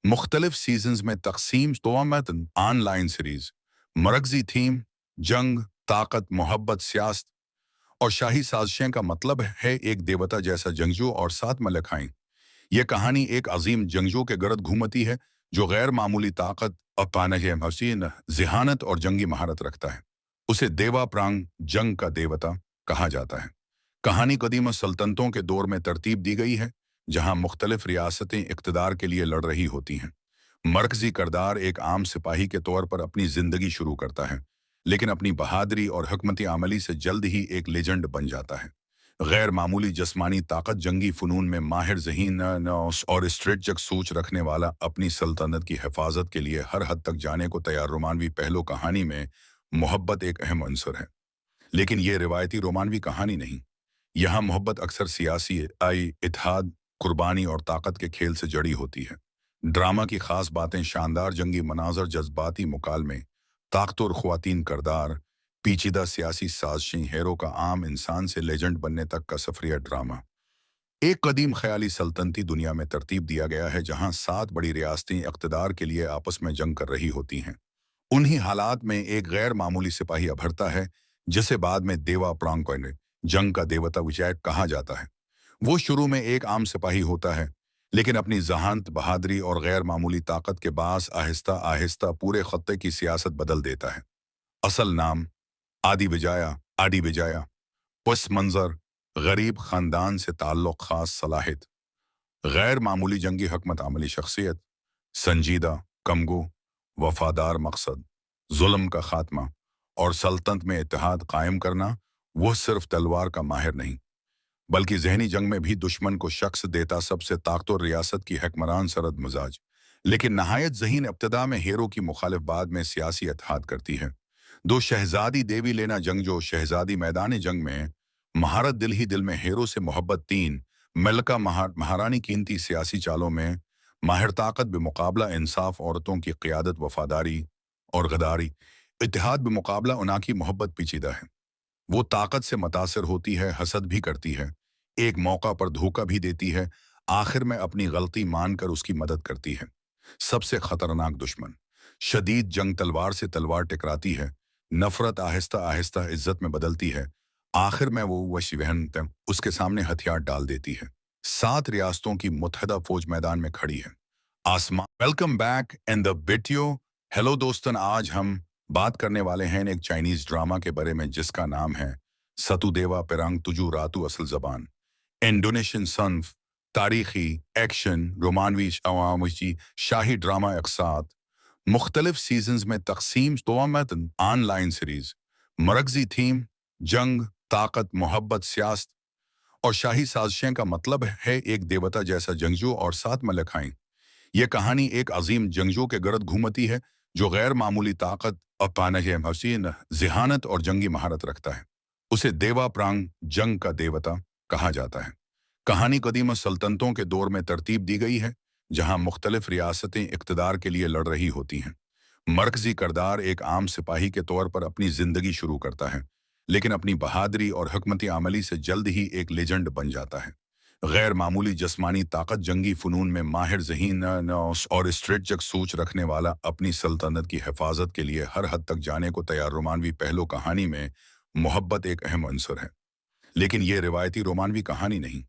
मुख्तलिफ सीजन्स में तकसीम, तोमतन ऑनलाइन सीरीज, मरकजी थीम, जंग, ताकत, मोहब्बत, सियासत और शाही साजिशें का मतलब है एक देवता जैसा जंगजू और 7 मलखाएं। यह कहानी एक अजीम जंगजू के गर्द घूमती है जो गैर मामूली ताकत, हसीन जिहानत और जंगी महारत रखता है। उसे देवा प्रांग, जंग का देवता, कहा जाता है। कहानी कदीम सल्तनतों के दौर में तरतीब दी गई है, जहां मुख्तलिफ रियासतें इक़्तिदार के लिए लड़ रही होती हैं। मरकजी किरदार एक आम सिपाही के तौर पर अपनी जिंदगी शुरू करता है, लेकिन अपनी बहादुरी और हकमती आमली से जल्द ही एक लेजेंड बन जाता है। गैर मामूली जस्मानी ताकत, जंगी फ़नून में माहिर, ज़हीन और स्ट्रेटजिक सोच रखने वाला, अपनी सल्तनत की हिफाजत के लिए हर हद तक जाने को तैयार। रोमानवी पहलू। कहानी में मोहब्बत एक अहम अंसर है, लेकिन यह रिवायती रोमानवी कहानी नहीं। यहाँ मोहब्बत अक्सर सियासी इत्तेहाद, कुर्बानी और ताकत के खेल से जड़ी होती है। ड्रामा की खास बातें: शानदार जंगी मनाजर, जज्बाती मुकालमे, ताकतवर ख्वातीन किरदार, पेचीदा सियासी साजिशें, हीरो का आम इंसान से लेजेंड बनने तक का सफरिया ड्रामा। एक कदीम ख्याली सल्तनती दुनिया में तरतीब दिया गया है जहां 7 बड़ी रियासतें इक़्तिदार के लिए आपस में जंग कर रही होती हैं। उन्हीं हालात में एक गैर मामूली सिपाही अभरता है, जिसे बाद में देवा प्रांग, जंग का देवता विजय कहा जाता है। वो शुरू में एक आम सिपाही होता है, लेकिन अपनी जहानत, बहादुरी और गैर मामूली ताकत के बास आहिस्ता आहिस्ता पूरे खत्ते की सियासत बदल देता है। असल नाम आदी विजाया, पस मंजर गरीब खानदान से ताल्लुक, खास सलाहियत, गैर मामूली जंगी हकमत अमली शख्सियत, संजीदा, कमगो, वफादार मकसद, जुल्म का खात्मा और सल्तनत में इत्तेहाद कायम करना। वह सिर्फ तलवार का माहिर नहीं, बल्कि जहनी जंग में भी दुश्मन को शख्स देता सबसे ताकतवर रियासत की हकमरान सरद मिजाज। लेकिन नहायत ज़हीन इब्तदा में हीरो की मुखालिफ बाद में सियासी इत्तेहाद करती है। दो शहजादी देवी लेना जंग, जो शहजादी मैदान जंग में महारत, दिल ही दिल में हीरो से मोहब्बत, तीन मलका महारानी कीमती सियासी चालों में माहिर ताकत बेमुकाबला इंसाफ, औरतों की क़ियादत, वफादारी और गदारी। इत्तेहाद बेमुकाबला उना की मोहब्बत पेचीदा है। वो ताकत से मुतासिर होती है, हसद भी करती है, एक मौका पर धोखा भी देती है, आखिर में अपनी गलती मानकर उसकी मदद करती है। सबसे खतरनाक दुश्मन। शदीद जंग तलवार से तलवार टकराती है, नफरत आहिस्ता आहिस्ता इज्जत में बदलती है, आखिर में वो वहन उसके सामने हथियार डाल देती है। 7 रियासतों की मुत्तहदा फौज मैदान में खड़ी है। आसमान। Welcome back and the video. Hello दोस्तन, आज हम बात करने वाले हैं एक चाइनीज ड्रामा के बारे में जिसका नाम है सतुदेवा पेरंग तुजु रातु असल ज़बान। इंडोनेशियन सन्फ, तारीखी, एक्शन, रोमानवी, अवामी शाही ड्रामा अकसात, मुख्तलिफ सीजन्स में तकसीम, तोमतन ऑनलाइन सीरीज, मरकजी थीम, जंग, ताकत, मोहब्बत, सियासत और शाही साजिशें का मतलब है एक देवता जैसा जंगजू और 7 मलखाएं। यह कहानी एक अजीम जंगजू के गर्द घूमती है जो गैर मामूली ताकत, हसीन जिहानत और जंगी महारत रखता है। उसे देवा प्रांग, जंग का देवता, कहा जाता है। कहानी कदीम सल्तनतों के दौर में तरतीब दी गई है, जहां मुख्तलिफ रियासतें इक़्तिदार के लिए लड़ रही होती हैं। मरकजी करदार एक आम सिपाही के तौर पर अपनी जिंदगी शुरू करता है, लेकिन अपनी बहादुरी और हकमती अमली से जल्द ही एक लेजेंड बन जाता है। गैर मामूली जिस्मानी ताकत, जंगी फ़नून में माहिर ज़हीन और स्ट्रेटजिक सोच रखने वाला, अपनी सल्तनत की हिफाजत के लिए हर हद तक जाने को तैयार। रोमानवी पहलू कहानी में मोहब्बत एक अहम अंसर है, लेकिन ये रिवायती रोमानवी कहानी नहीं।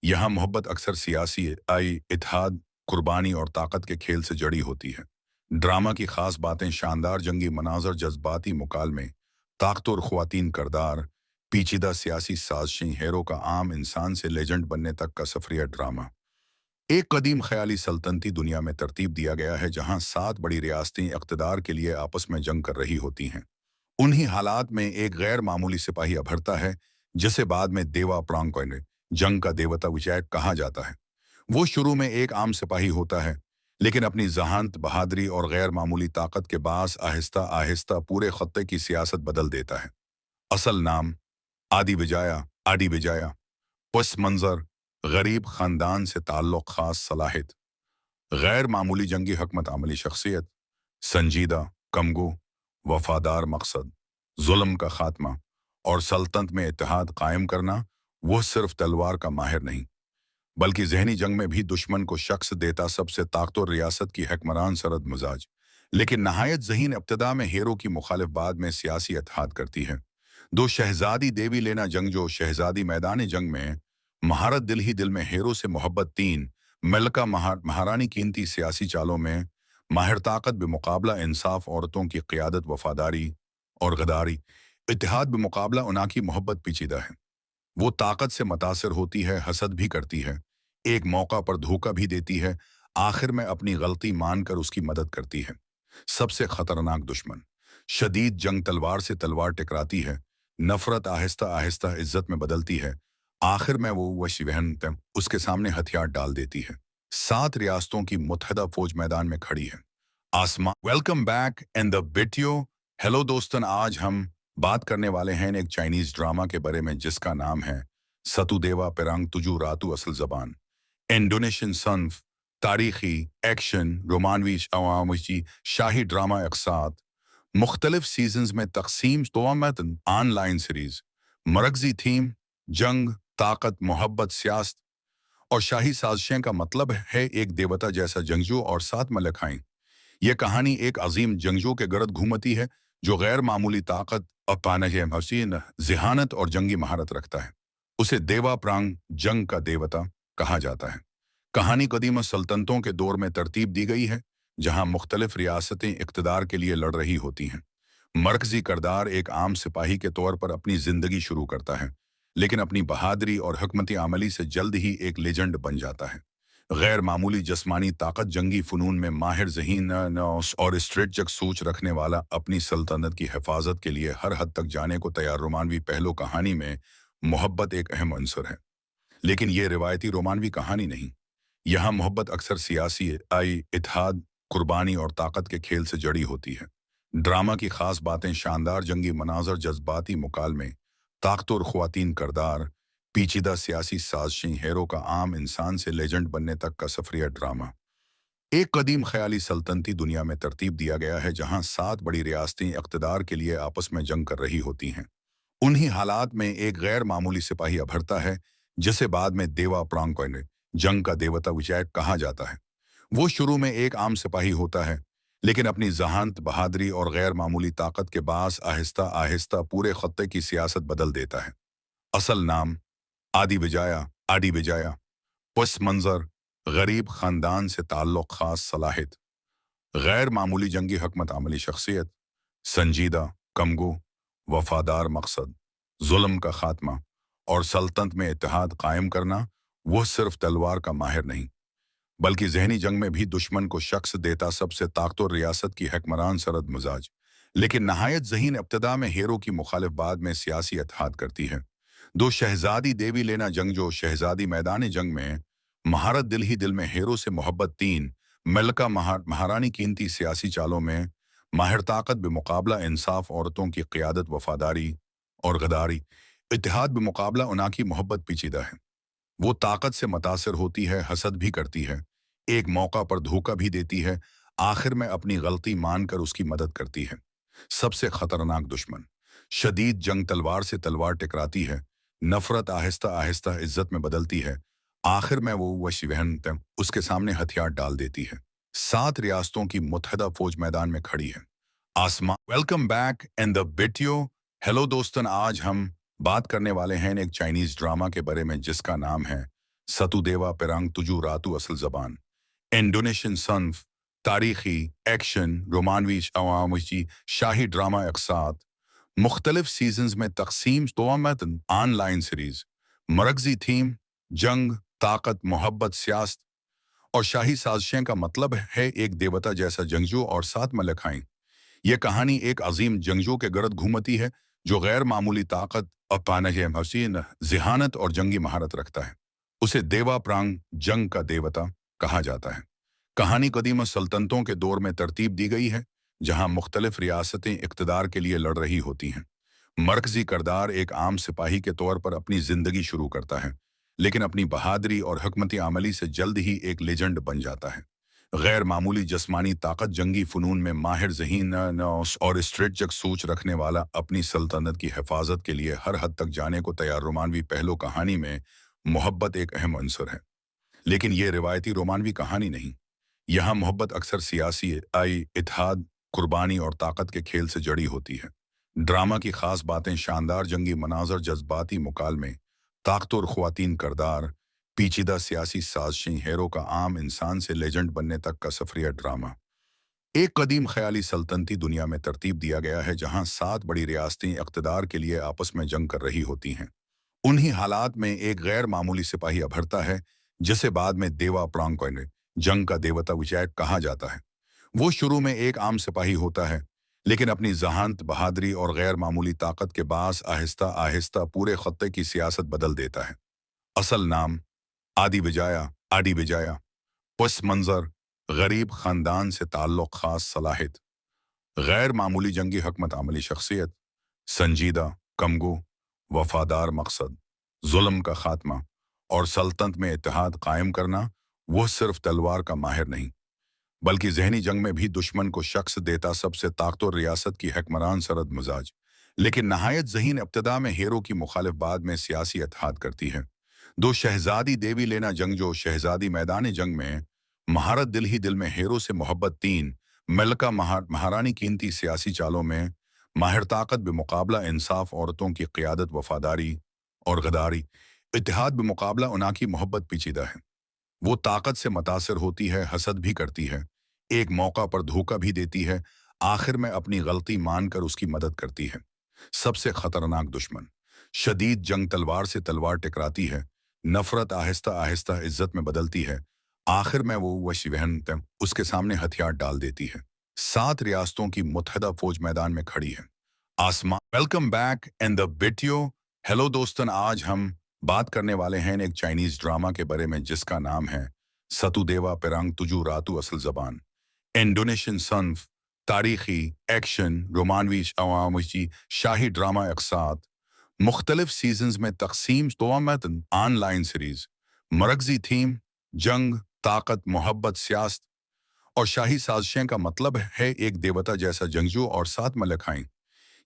यहाँ मोहब्बत अक्सर सियासी इत्तेहाद, कुर्बानी और ताकत के खेल से जड़ी होती है। ड्रामा की खास बातें शानदार जंगी मनाजर, जज्बाती मुकालमे, ताकतवर ख्वातीन करदार, पेचीदा सियासी साजिशें, हीरो का आम इंसान से लेजेंड बनने तक का सफरिया ड्रामा। एक कदीम ख्याली सल्तनती दुनिया में तरतीब दिया गया है, जहां 7 बड़ी रियासतें इक़्तिदार के लिए आपस में जंग कर रही होती हैं। उन्हीं हालात में एक गैर मामूली सिपाही अभरता है, जिसे बाद में देवा प्रांकोइने, जंग का देवता विजय कहा जाता है। वो शुरू में एक आम सिपाही होता है, लेकिन अपनी जहानत, बहादुरी और गैर मामूली ताकत के बास आहिस्ता आहिस्ता पूरे खत्ते की सियासत बदल देता है। असल नाम आदि विजाया, पस मंजर, गरीब खानदान से ताल्लुक, खास सलाहियत, गैर मामूली जंगी हकमत अमली शख्सियत, संजीदा, कमगो, वफादार मकसद, जुल्म का खात्मा और सल्तनत में इत्तेहाद कायम करना। वह सिर्फ तलवार का माहिर नहीं, बल्कि जहनी जंग में भी दुश्मन को शख्स देता सबसे ताकतवर रियासत की हकमरान सरद मिजाज। लेकिन नहायत ज़हीन इब्तिदा में हीरो की मुखालिफ बाद में सियासी इत्तेहाद करती है। दो शहजादी देवी लेना जंगजो, शहजादी मैदान जंग में महारत, दिल ही दिल में हीरो से मोहब्बत। 3 मलका महारानी कीमती सियासी चालों में माहिर ताकत बेमुकाबला इंसाफ, औरतों की क़ियादत, वफादारी और गदारी। इत्तेहाद बेमुकाबला उना की मोहब्बत पेचीदा है। वो ताकत से मुतासिर होती है, हसद भी करती है, एक मौका पर धोखा भी देती है, आखिर में अपनी गलती मानकर उसकी मदद करती है। सबसे खतरनाक दुश्मन, शदीद जंग, तलवार से तलवार टकराती है, नफरत आहिस्ता आहिस्ता इज्जत में बदलती है, आखिर में वो वशी बहन उसके सामने हथियार डाल देती है। 7 रियासतों की मुत्तहदा फौज मैदान में खड़ी है। आसमान। Welcome back in the video. Hello दोस्तन, आज हम बात करने वाले हैं एक चाइनीज ड्रामा के बारे में, जिसका नाम है सतुदेवा पेरांग तुजू रातू असल ज़बान। इंडोनेशियन सन्फ, तारीखी, एक्शन, रोमानवी, अवामी, शाही ड्रामा अकसात, मुख्तलिफ सीजन्स में तकसीम, तोमतन ऑनलाइन सीरीज। मरकजी थीम जंग, ताकत, मोहब्बत, सियासत और शाही साजिशें का मतलब है एक देवता जैसा जंगजू और 7 मलकाएं। यह कहानी एक अजीम जंगजू के गर्द घूमती है, जो गैर मामूली ताकत, हसीन जहानत और जंगी महारत रखता है। उसे देवा प्रांग, जंग का देवता कहा जाता है। कहानी कदीम सल्तनतों के दौर में तरतीब दी गई है, जहां मुख्तलिफ रियासतें इक़्तिदार के लिए लड़ रही होती हैं। मरकजी करदार एक आम सिपाही के तौर पर अपनी जिंदगी शुरू करता है, लेकिन अपनी बहादुरी और हकमती अमली से जल्द ही एक लेजेंड बन जाता है। गैर मामूली जिस्मानी ताकत, जंगी फ़नून में माहिर ज़हीन और स्ट्रेटजिक सोच रखने वाला, अपनी सल्तनत की हिफाजत के लिए हर हद तक जाने को तैयार। रोमानवी पहलू कहानी में मोहब्बत एक अहम अंसर है, लेकिन ये रिवायती रोमानवी कहानी नहीं। यहाँ मोहब्बत अक्सर सियासी इत्तेहाद, कुर्बानी और ताकत के खेल से जड़ी होती है। ड्रामा की खास बातें शानदार जंगी मनाजर, जज्बाती मुकालमे, ताकतवर ख्वातीन करदार, पेचीदा सियासी साजिशें, हीरो का आम इंसान से लेजेंड बनने तक का सफरिया ड्रामा। एक कदीम ख्याली सल्तनती दुनिया में तरतीब दिया गया है, जहां 7 बड़ी रियासतें इक़्तिदार के लिए आपस में जंग कर रही होती हैं। उन्हीं हालात में एक गैर मामूली सिपाही अभरता है, जिसे बाद में देवा प्रांकोइने, जंग का देवता विजय कहा जाता है। वो शुरू में एक आम सिपाही होता है, लेकिन अपनी जहानत, बहादुरी और गैर मामूली ताकत के बास आहिस्ता आहिस्ता पूरे खत्ते की सियासत बदल देता है। असल नाम आदि विजाया, पस मंजर, गरीब खानदान से ताल्लुक, खास सलाहियत, गैर मामूली जंगी हकमत अमली शख्सियत, संजीदा, कमगो, वफादार मकसद, जुल्म का खात्मा और सल्तनत में इत्तेहाद कायम करना। वह सिर्फ तलवार का माहिर नहीं, बल्कि जहनी जंग में भी दुश्मन को शख्स देता सबसे ताकतवर रियासत की हकमरान सरद मिजाज। लेकिन नहायत ज़हीन इब्तिदा में हीरो की मुखालिफ बाद में सियासी इत्तेहाद करती है। 2 शहजादी देवी लेना जंगजो, शहजादी मैदान जंग में महारत, दिल ही दिल में हीरो से मोहब्बत। 3 मलका महारानी कीमती सियासी चालों में माहिर ताकत बेमुकाबला इंसाफ, औरतों की क़ियादत, वफादारी और गदारी। इत्तेहाद बेमुकाबला उना की मोहब्बत पेचीदा है। वो ताकत से मुतासिर होती है, हसद भी करती है, एक मौका पर धोखा भी देती है, आखिर में अपनी गलती मानकर उसकी मदद करती है। सबसे खतरनाक दुश्मन। शदीद जंग तलवार से तलवार टकराती है, नफरत आहिस्ता आहिस्ता इज्जत में बदलती है, आखिर में वो वश वहन उसके सामने हथियार डाल देती है। 7 रियासतों की मुत्तहदा फौज मैदान में खड़ी है। आसमान। Welcome back and the video. Hello दोस्तन, आज हम बात करने वाले हैं एक चाइनीज ड्रामा के बारे में जिसका नाम है सतुदेवा पेरांग तुजू रातू असल जबान। इंडोनेशियन सन्फ, तारीखी, एक्शन, रोमानवी, अवामी, शाही ड्रामा अकसात, मुख्तलिफ सीजन्स में तकसीम तोमतन ऑनलाइन सीरीज, मरकजी थीम, जंग, ताकत, मोहब्बत, सियासत और शाही साजिशें का मतलब है एक देवता जैसा जंगजू और 7 मलखाएं। यह कहानी एक अजीम जंगजू के गर्द घूमती है जो गैर मामूली ताकत, अपानह हसीन, जिहानत और जंगी महारत रखता है। उसे देवा प्रांग, जंग का देवता, कहा जाता है। कहानी कदीम सल्तनतों के दौर में तरतीब दी गई है जहां मुख्तलिफ रियासतें इक़्तिदार के लिए लड़ रही होती हैं। मरकजी करदार एक आम सिपाही के तौर पर अपनी जिंदगी शुरू करता है, लेकिन अपनी बहादुरी और हकमती आमली से जल्द ही एक लेजेंड बन जाता है। गैर मामूली जस्मानी ताकत, जंगी फ़नून में माहिर ज़हीन और स्ट्रेटजिक सोच रखने वाला, अपनी सल्तनत की हिफाजत के लिए हर हद तक जाने को तैयार। रोमानवी पहलू कहानी में मोहब्बत एक अहम अंसर है, लेकिन ये रिवायती रोमानवी कहानी नहीं। यहाँ मोहब्बत अक्सर सियासी इत्तेहाद, कुर्बानी और ताकत के खेल से जड़ी होती है। ड्रामा की खास बातें: शानदार जंगी मनाजर, जज्बाती मुकालमे, ताकतवर ख्वातीन करदार, पेचीदा सियासी साजिशें, हीरो का आम इंसान से लेजेंड बनने तक का सफरिया ड्रामा। एक कदीम ख्याली सल्तनती दुनिया में तरतीब दिया गया है जहां 7 बड़ी रियासतें इक़्तिदार के लिए आपस में जंग कर रही होती हैं। उन्हीं हालात में एक गैर मामूली सिपाही अभरता है जिसे बाद में देवा प्रांग, जंग का देवता विजय कहा जाता है। वो शुरू में एक आम सिपाही होता है, लेकिन अपनी जहानत, बहादुरी और गैर मामूली ताकत के बास आहिस्ता आहिस्ता पूरे खत्ते की सियासत बदल देता है। असल नाम आदि विजाया, पस मंजर, गरीब खानदान से ताल्लुक, खास सलाहियत, गैर मामूली जंगी हकमत अमली शख्सियत, संजीदा, कमगो, वफादार मकसद, जुल्म का खात्मा और सल्तनत में इत्तेहाद कायम करना। वह सिर्फ तलवार का माहिर नहीं, बल्कि जहनी जंग में भी दुश्मन को शख्स देता। सबसे ताकतवर रियासत की हकमरान सरद मिजाज, लेकिन नहायत ज़हीन। इब्तिदा में हीरो की मुखालिफ, बाद में सियासी इत्तेहाद करती है। 2 शहजादी देवी लेना जंगजो, शहजादी मैदान जंग में महारत, दिल ही दिल में हीरो से मोहब्बत। 3 मलका महारानी, कीमती सियासी चालों में माहिर, ताकत बेमुकाबला इंसाफ, औरतों की क़ियादत, वफादारी और गदारी। इत्तेहाद बेमुकाबला उना की मोहब्बत पेचीदा है। वो ताकत से मुतासिर होती है, हसद भी करती है, एक मौका पर धोखा भी देती है, आखिर में अपनी गलती मानकर उसकी मदद करती है। सबसे खतरनाक दुश्मन। शदीद जंग तलवार से तलवार टकराती है, नफरत आहिस्ता आहिस्ता इज्जत में बदलती है, आखिर में वो वश वहन उसके सामने हथियार डाल देती है। 7 रियासतों की मुत्तहदा फौज मैदान में खड़ी है। आसमान। Welcome back and the video. Hello दोस्तन, आज हम बात करने वाले हैं एक चाइनीज ड्रामा के बारे में जिसका नाम है सतुदेवा पेरांग तुजू रातू असल जबान। इंडोनेशियन सन्फ, तारीखी, एक्शन, रोमानवी, अवामी, शाही ड्रामा अकसात, मुख्तलिफ सीजन्स में तकसीम तोमतन ऑनलाइन सीरीज, मरकजी थीम, जंग, ताकत, मोहब्बत, सियासत और शाही साजिशें का मतलब है एक देवता जैसा जंगजू और 7 मलखाएं।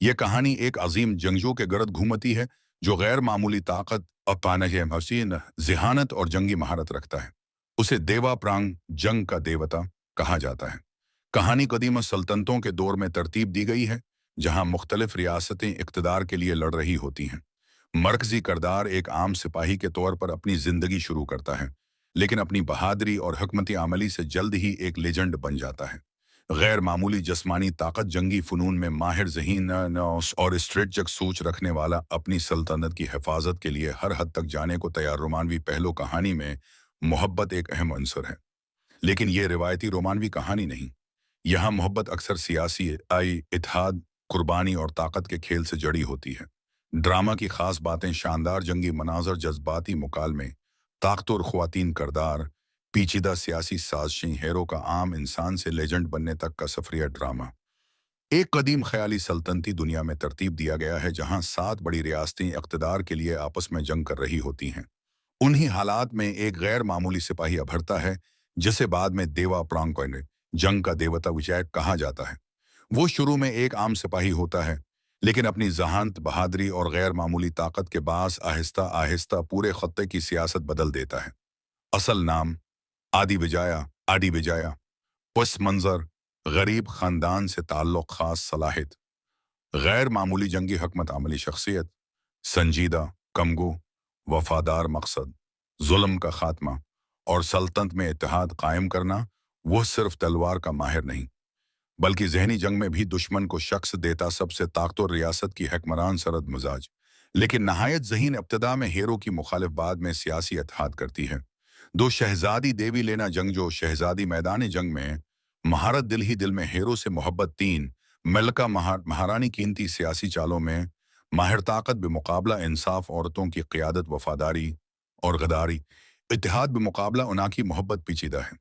यह कहानी एक अजीम जंगजू के गर्द घूमती है जो गैर मामूली ताकत, अपानह हसीन, जिहानत और जंगी महारत रखता है। उसे देवा प्रांग, जंग का देवता, कहा जाता है। कहानी कदीम सल्तनतों के दौर में तरतीब दी गई है जहां मुख्तलिफ रियासतें इक़्तिदार के लिए लड़ रही होती हैं। मरकजी करदार एक आम सिपाही के तौर पर अपनी जिंदगी शुरू करता है, लेकिन अपनी बहादुरी और हकमती आमली से जल्द ही एक लेजेंड बन जाता है। गैर मामूली जस्मानी ताकत, जंगी फ़नून में माहिर ज़हीन और स्ट्रेटजिक सोच रखने वाला, अपनी सल्तनत की हिफाजत के लिए हर हद तक जाने को तैयार। रोमानवी पहलू कहानी में मोहब्बत एक अहम अंसर है, लेकिन ये रिवायती रोमानवी कहानी नहीं। यहाँ मोहब्बत अक्सर सियासी इत्तेहाद, कुर्बानी और ताकत के खेल से जड़ी होती है। ड्रामा की खास बातें: शानदार जंगी मनाजर, जज्बाती मुकालमे, ताकतवर ख्वातीन करदार, पेचीदा सियासी साजिशें, हीरो का आम इंसान से लेजेंड बनने तक का सफरिया ड्रामा। एक कदीम ख्याली सल्तनती दुनिया में तरतीब दिया गया है जहां 7 बड़ी रियासतें इक़्तिदार के लिए आपस में जंग कर रही होती हैं। उन्हीं हालात में एक गैर मामूली सिपाही अभरता है, जिसे बाद में देवा प्रांगण जंग का देवता विजय कहा जाता है। वो शुरू में एक आम सिपाही होता है, लेकिन अपनी जहानत, बहादुरी और गैर मामूली ताकत के बास आहिस्ता आहिस्ता पूरे खत्ते की सियासत बदल देता है। असल नाम आदि विजया, पस मंजर, गरीब खानदान से ताल्लुक, खास सलाहियत, गैर मामूली जंगी हकमत अमली शख्सियत, संजीदा, कमगो, वफादार मकसद, जुल्म का खात्मा और सल्तनत में इत्तेहाद कायम करना। वो सिर्फ तलवार का माहिर नहीं, बल्कि जहनी जंग में भी दुश्मन को शख्स देता सबसे ताकतवर रियासत की हकमरान सरद मिजाज। लेकिन नहायत ज़हीन इब्तदा में हीरो की मुखालिफ बाद में सियासी इत्तेहाद करती है। दो शहजादी देवी लेना जंगजो शहजादी मैदान जंग में महारत, दिल ही दिल में हीरो से मोहब्बत, तीन मलका महारानी कीमती सियासी चालों में माहिर ताकत बेमुकाबला इंसाफ, औरतों की क़ियादत, वफादारी और गदारी, इत्तेहाद बेमुकाबला उना की मोहब्बत पेचीदा है।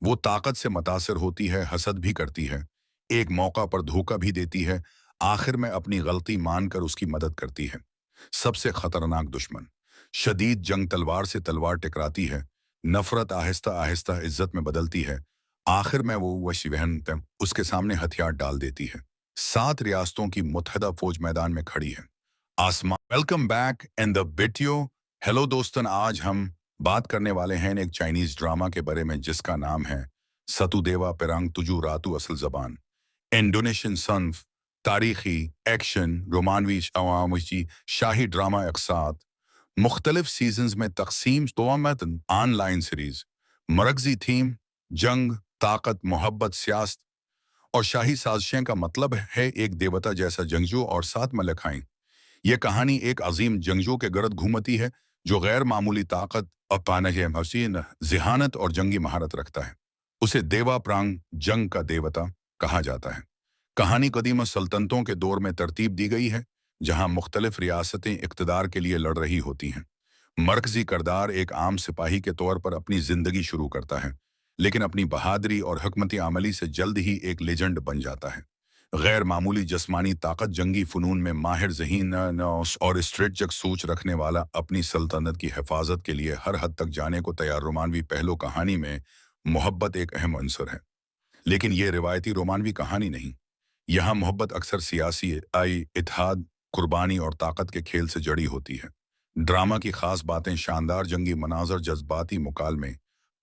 वो ताकत से मुतासिर होती है, हसद भी करती है, एक मौका पर धोखा भी देती है, आखिर में अपनी गलती मानकर उसकी मदद करती है। सबसे खतरनाक दुश्मन, शदीद जंग, तलवार से तलवार टकराती है, नफरत आहिस्ता आहिस्ता इज्जत में बदलती है, आखिर में वो वशीवहन उसके सामने हथियार डाल देती है। 7 रियासतों की मुत्तहदा फौज मैदान में खड़ी है। आसमान। Welcome back in the video. Hello दोस्तन, आज हम बात करने वाले हैं एक चाइनीज ड्रामा के बारे में जिसका नाम है सतुदेवा पेरंग तुजू रातू असल ज़बान। इंडोनेशियन सन्फ, तारीखी, एक्शन, रोमानवी, अवामी, शाही ड्रामा अकसात, मुख्तलिफ सीजन्स में तकसीम, तोमतन ऑनलाइन सीरीज, मरकजी थीम, जंग, ताकत, मोहब्बत, सियासत और शाही साजिशें का मतलब है एक देवता जैसा जंगजू और 7 मलखाएं। यह कहानी एक अजीम जंगजू के गर्द घूमती है जो गैर मामूली ताकत, अपानह हसीन, जिहानत और जंगी महारत रखता है। उसे देवा प्रांग जंग का देवता कहा जाता है। कहानी कदीम सल्तनतों के दौर में तरतीब दी गई है, जहां मुख्तलिफ रियासतें इक़्तिदार के लिए लड़ रही होती हैं। मरकजी किरदार एक आम सिपाही के तौर पर अपनी जिंदगी शुरू करता है, लेकिन अपनी बहादुरी और हकमती आमली से जल्द ही एक लेजेंड बन जाता है। गैर मामूली जिस्मानी ताकत, जंगी फ़नून में माहिर, ज़हीन और स्ट्रेटजिक सोच रखने वाला, अपनी सल्तनत की हिफाजत के लिए हर हद तक जाने को तैयार। रोमानवी पहलू कहानी में मोहब्बत एक अहम अंसर है, लेकिन यह रिवायती रोमानवी कहानी नहीं। यहाँ मोहब्बत अक्सर सियासी इत्तेहाद, कुर्बानी और ताकत के खेल से जड़ी होती है। ड्रामा की खास बातें, शानदार जंगी मनाजर, जज्बाती मुकालमे,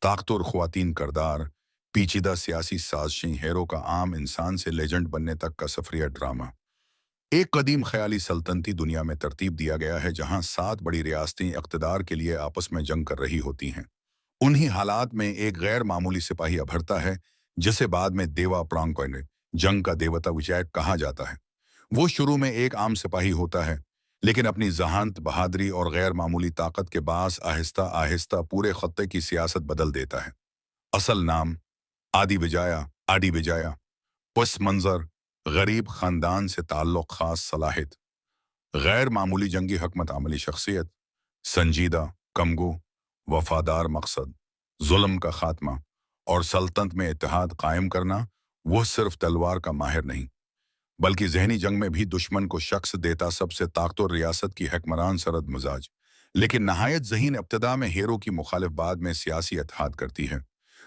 ताकतवर ख्वातीन किरदार, पेचीदा सियासी साजिशें, हीरो का आम इंसान से लेजेंड बनने तक का सफरिया ड्रामा। एक कदीम ख्याली सल्तनती दुनिया में तरतीब दिया गया है जहां 7 बड़ी रियासतें इक़्तिदार के लिए आपस में जंग कर रही होती हैं। उन्हीं हालात में एक गैर मामूली सिपाही अभरता है, जिसे बाद में देवा प्रांगण जंग का देवता विजय कहा जाता है। वो शुरू में एक आम सिपाही होता है, लेकिन अपनी जहानत, बहादुरी और गैर मामूली ताकत के बास आहिस्ता आहिस्ता पूरे खत्ते की सियासत बदल देता है। असल नाम आदि विजया, पस मंजर, गरीब खानदान से ताल्लुक, खास सलाहियत, गैर मामूली जंगी हकमत अमली शख्सियत, संजीदा, कमगो, वफादार मकसद, जुल्म का खात्मा और सल्तनत में इत्तेहाद कायम करना। वो सिर्फ तलवार का माहिर नहीं, बल्कि जहनी जंग में भी दुश्मन को शख्स देता सबसे ताकतवर रियासत की हकमरान सरद मिजाज। लेकिन नहायत ज़हीन इब्तदा में हीरो की मुखालिफ बाद में सियासी इत्तेहाद करती है।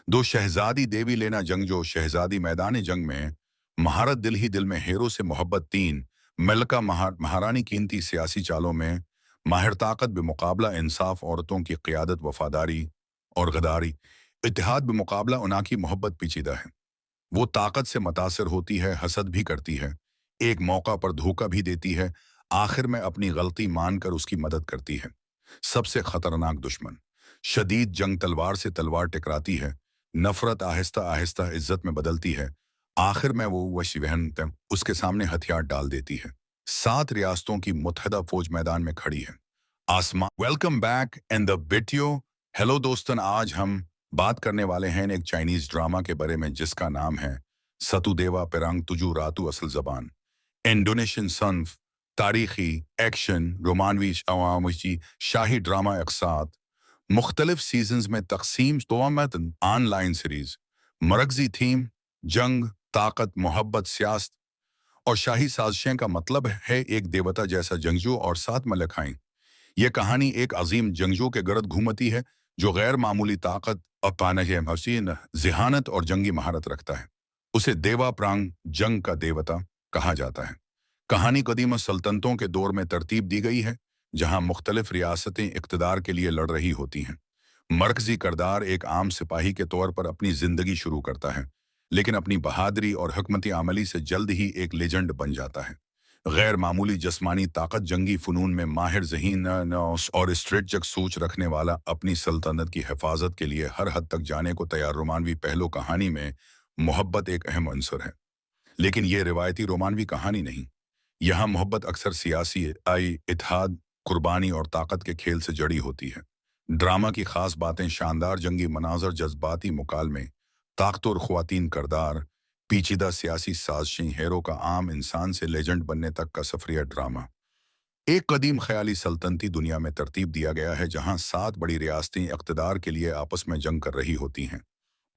दो शहजादी देवी लेना जंगजो शहजादी मैदान जंग में महारत, दिल ही दिल में हीरो से मोहब्बत, तीन मलका महारानी कीमती सियासी चालों में माहिर ताकत बेमुकाबला इंसाफ, औरतों की क़ियादत, वफादारी और गदारी, इत्तेहाद बेमुकाबला उना की मोहब्बत पेचीदा है। वो ताकत से मुतासिर होती है, हसद भी करती है, एक मौका पर धोखा भी देती है, आखिर में अपनी गलती मानकर उसकी मदद करती है। सबसे खतरनाक दुश्मन, शदीद जंग, तलवार से तलवार टकराती है, नफरत आहिस्ता आहिस्ता इज्जत में बदलती है, आखिर में वो वशीवहन उसके सामने हथियार डाल देती है। 7 रियासतों की मुत्तहदा फौज मैदान में खड़ी है। आसमान। Welcome back in the video. Hello दोस्तन, आज हम बात करने वाले हैं एक चाइनीज ड्रामा के बारे में जिसका नाम है सतुदेवा पेरंग तुजू रातू असल ज़बान। इंडोनेशियन सन्फ, तारीखी, एक्शन, रोमानवी, अवामी, शाही ड्रामा अकसात, मुख्तलिफ सीजन्स में तकसीम, तोमतन ऑनलाइन सीरीज, मरकजी थीम, जंग, ताकत, मोहब्बत, सियासत और शाही साजिशें का मतलब है एक देवता जैसा जंगजू और 7 मलखाएं। ये कहानी एक अजीम जंगजू के गर्द घूमती है जो गैर मामूली ताकत, अपानह हसीन, जिहानत और जंगी महारत रखता है। उसे देवा प्रांग, जंग का देवता, कहा जाता है। कहानी कदीम सल्तनतों के दौर में तरतीब दी गई है, जहां मुख्तलिफ रियासतें इक़्तिदार के लिए लड़ रही होती हैं। मरकजी करदार एक आम सिपाही के तौर पर अपनी जिंदगी शुरू करता है, लेकिन अपनी बहादुरी और हकमती अमली से जल्द ही एक लेजेंड बन जाता है। गैर मामूली जस्मानी ताकत, जंगी फ़नून में माहिर ज़हीन और स्ट्रेटजिक सोच रखने वाला, अपनी सल्तनत की हिफाजत के लिए हर हद तक जाने को तैयार। रोमानवी पहलू कहानी में मोहब्बत एक अहम अंसर है, लेकिन ये रिवायती रोमानवी कहानी नहीं। यहाँ मोहब्बत अक्सर सियासी इत्तेहाद, कुर्बानी और ताकत के खेल से जड़ी होती है। ड्रामा की खास बातें शानदार जंगी मनाजर, जज्बाती मुकालमे, ताकतवर ख्वातीन करदार, पेचीदा सियासी साजिशें, हीरो का आम इंसान से लेजेंड बनने तक का सफरिया ड्रामा। एक कदीम ख्याली सल्तनती दुनिया में तरतीब दिया गया है जहां 7 बड़ी रियासतें इक़्तिदार के लिए आपस में जंग कर रही होती हैं।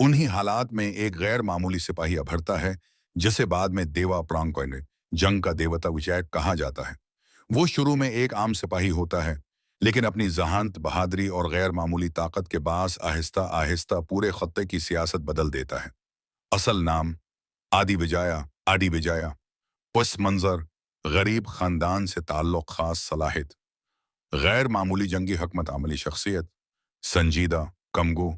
उन्हीं हालात में एक गैर मामूली सिपाही अभरता है, जिसे बाद में देवा प्रांग, जंग का देवता विजय कहा जाता है। वो शुरू में एक आम सिपाही होता है, लेकिन अपनी जहानत, बहादुरी और गैर मामूली ताकत के बास आहिस्ता आहिस्ता पूरे खत्ते की सियासत बदल देता है। असल नाम आदि विजाया, पस मंजर, गरीब खानदान से ताल्लुक, खास सलाहियत, गैर मामूली जंगी हकमत अमली शख्सियत, संजीदा, कमगो,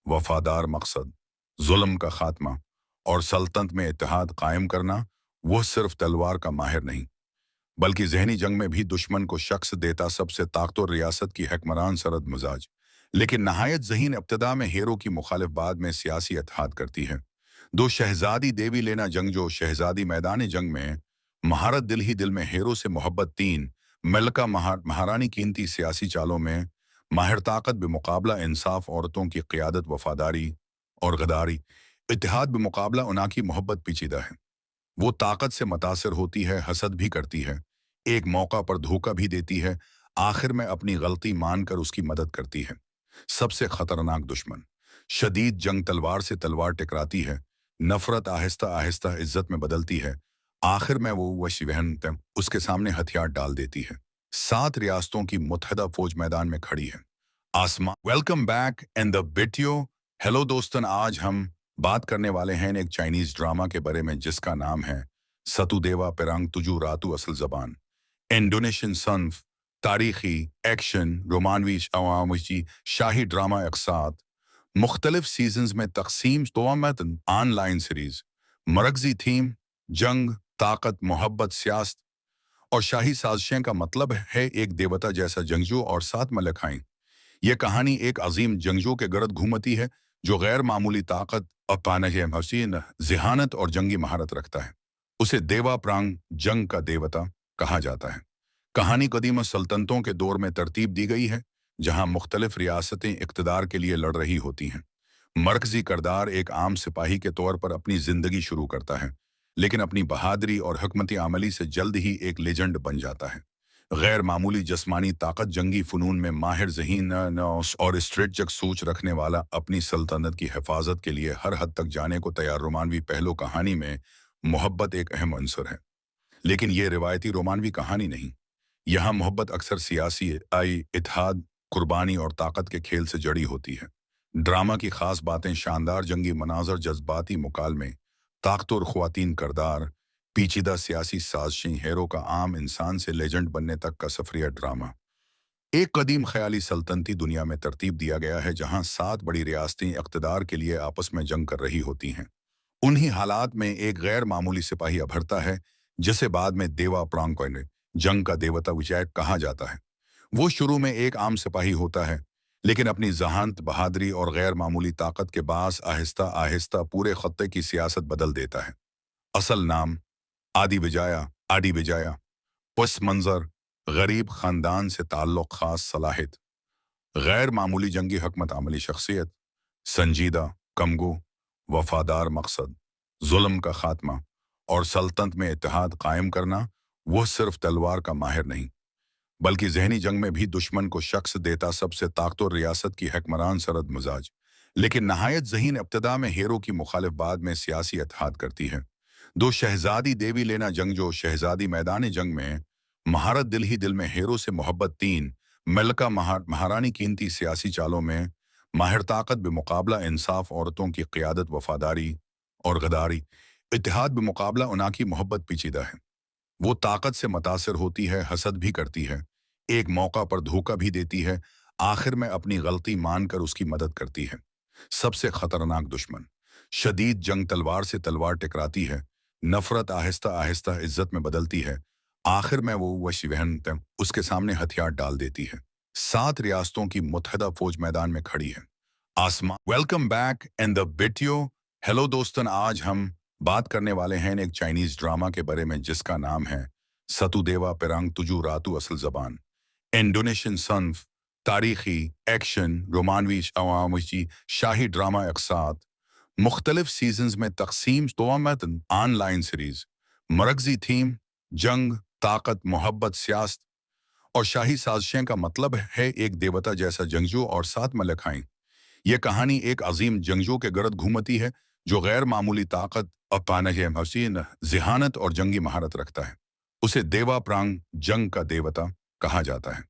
वफादार मकसद, जुल्म का खात्मा और सल्तनत में इत्तेहाद कायम करना। वह सिर्फ तलवार का माहिर नहीं, बल्कि जहनी जंग में भी दुश्मन को शख्स देता सबसे ताकतवर रियासत की हकमरान सरद मिजाज, लेकिन नहायत ज़हीन। इब्तिदा में हीरो की मुखालिफ, बाद में सियासी इत्तेहाद करती है। दो शहजादी देवी लेना जंगजो, शहजादी मैदान जंग में महारत, दिल ही दिल में हीरो से मोहब्बत। 3 मलका महारानी कीमती सियासी चालों में माहिर, ताकत बेमुकाबला इंसाफ, औरतों की क़ियादत, वफादारी और गदारी। इत्तेहाद बेमुकाबला उना की मोहब्बत पेचीदा है। वो ताकत से मुतासिर होती है, हसद भी करती है, एक मौका पर धोखा भी देती है, आखिर में अपनी गलती मानकर उसकी मदद करती है। सबसे खतरनाक दुश्मन, शदीद जंग, तलवार से तलवार टकराती है, नफरत आहिस्ता आहिस्ता इज्जत में बदलती है, आखिर में वो वशी बहन उसके सामने हथियार डाल देती है। 7 रियासतों की मुत्तहदा फौज मैदान में खड़ी है। आसमान। Welcome back and the video. Hello दोस्तन, आज हम बात करने वाले हैं एक चाइनीज ड्रामा के बारे में जिसका नाम है सतुदेवा पेरांग तुजू रातू असल ज़बान। इंडोनेशियन सन्फ, तारीखी, एक्शन, रोमानवी, अवामी, शाही ड्रामा अकसात, मुख्तलिफ सीजन्स में तकसीम, तोमत, ऑनलाइन सीरीज, मरकजी थीम, जंग, ताकत, मोहब्बत, सियासत और शाही साजिशें का मतलब है एक देवता जैसा जंगजू और 7 मलखाएं। यह कहानी एक अजीम जंगजू के गर्द घूमती है जो गैर मामूली ताकत, अपानह हसीन, जिहानत और जंगी महारत रखता है। उसे देवा प्रांग, जंग का देवता, कहा जाता है। कहानी कदीम सल्तनतों के दौर में तरतीब दी गई है, जहां मुख्तलिफ रियासतें इक़्तिदार के लिए लड़ रही होती हैं। मरकजी करदार एक आम सिपाही के तौर पर अपनी जिंदगी शुरू करता है, लेकिन अपनी बहादुरी और हकमती अमली से जल्द ही एक लेजेंड बन जाता है। गैर मामूली जस्मानी ताकत, जंगी फ़नून में माहिर ज़हीन और स्ट्रेटजिक सोच रखने वाला, अपनी सल्तनत की हिफाजत के लिए हर हद तक जाने को तैयार। रोमानवी पहलू कहानी में मोहब्बत एक अहम अंसर है, लेकिन ये रिवायती रोमानवी कहानी नहीं। यहाँ मोहब्बत अक्सर सियासी इत्तेहाद, कुर्बानी और ताकत के खेल से जड़ी होती है। ड्रामा की खास बातें शानदार जंगी मनाजर, जज्बाती मुकालमे, ताकतवर ख्वातीन करदार, पेचीदा सियासी साजिशें, हीरो का आम इंसान से लेजेंड बनने तक का सफरिया ड्रामा। एक कदीम ख्याली सल्तनती दुनिया में तरतीब दिया गया है जहां 7 बड़ी रियासतें इक़्तिदार के लिए आपस में जंग कर रही होती हैं। उन्हीं हालात में एक गैर मामूली सिपाही अभरता है, जिसे बाद में देवा प्रांग, जंग का देवता विजय कहा जाता है। वो शुरू में एक आम सिपाही होता है, लेकिन अपनी जहानत, बहादुरी और गैर मामूली ताकत के बास आहिस्ता आहिस्ता पूरे खत्ते की सियासत बदल देता है। असल नाम आदि विजाया, पस मंजर, गरीब खानदान से ताल्लुक, खास सलाहियत, गैर मामूली जंगी हकमत अमली शख्सियत, संजीदा, कमगो, वफादार मकसद, जुल्म का खात्मा और सल्तनत में इत्तेहाद कायम करना। वह सिर्फ तलवार का माहिर नहीं, बल्कि जहनी जंग में भी दुश्मन को शख्स देता सबसे ताकतवर रियासत की हकमरान सरद मिजाज, लेकिन नहायत ज़हीन। इब्तिदा में हीरो की मुखालिफ, बाद में सियासी इत्तेहाद करती है। 2 शहजादी देवी लेना जंगजो, शहजादी मैदान जंग में महारत, दिल ही दिल में हीरो से मोहब्बत। 3 मलका महारानी कीमती सियासी चालों में माहिर ताकत बेमुकाबला इंसाफ, औरतों की क़ियादत, वफादारी और गद्दारी। इत्तेहाद बेमुकाबला उना की मोहब्बत पेचीदा है। वो ताकत से मुतासिर होती है, हसद भी करती है, एक मौका पर धोखा भी देती है, आखिर में अपनी गलती मानकर उसकी मदद करती है। सबसे खतरनाक दुश्मन। शदीद जंग तलवार से तलवार टकराती है, नफरत आहिस्ता आहिस्ता इज्जत में बदलती है, आखिर में वो वश वहन उसके सामने हथियार डाल देती है। 7 रियासतों की मुत्तहदा फौज मैदान में खड़ी है। आसमान। Welcome back and the video. Hello दोस्तन, आज हम बात करने वाले हैं एक चाइनीज ड्रामा के बारे में जिसका नाम है सतुदेवा पेरांग तुजू रातू असल जबान। इंडोनेशियन सन्फ, तारीखी, एक्शन, रोमानवी, अवामी, शाही ड्रामा अकसात, मुख्तलिफ सीजन्स में तकसीम, तोमतन ऑनलाइन सीरीज, मरकजी थीम, जंग, ताकत, मोहब्बत, सियासत और शाही साजिशें का मतलब है एक देवता जैसा जंगजू और 7 मलखाएं। यह कहानी एक अजीम जंगजू के गर्द घूमती है जो गैर मामूली ताकत, अपानह हसीन, जिहानत और जंगी महारत रखता है। उसे देवा प्रांग, जंग का देवता, कहा जाता है।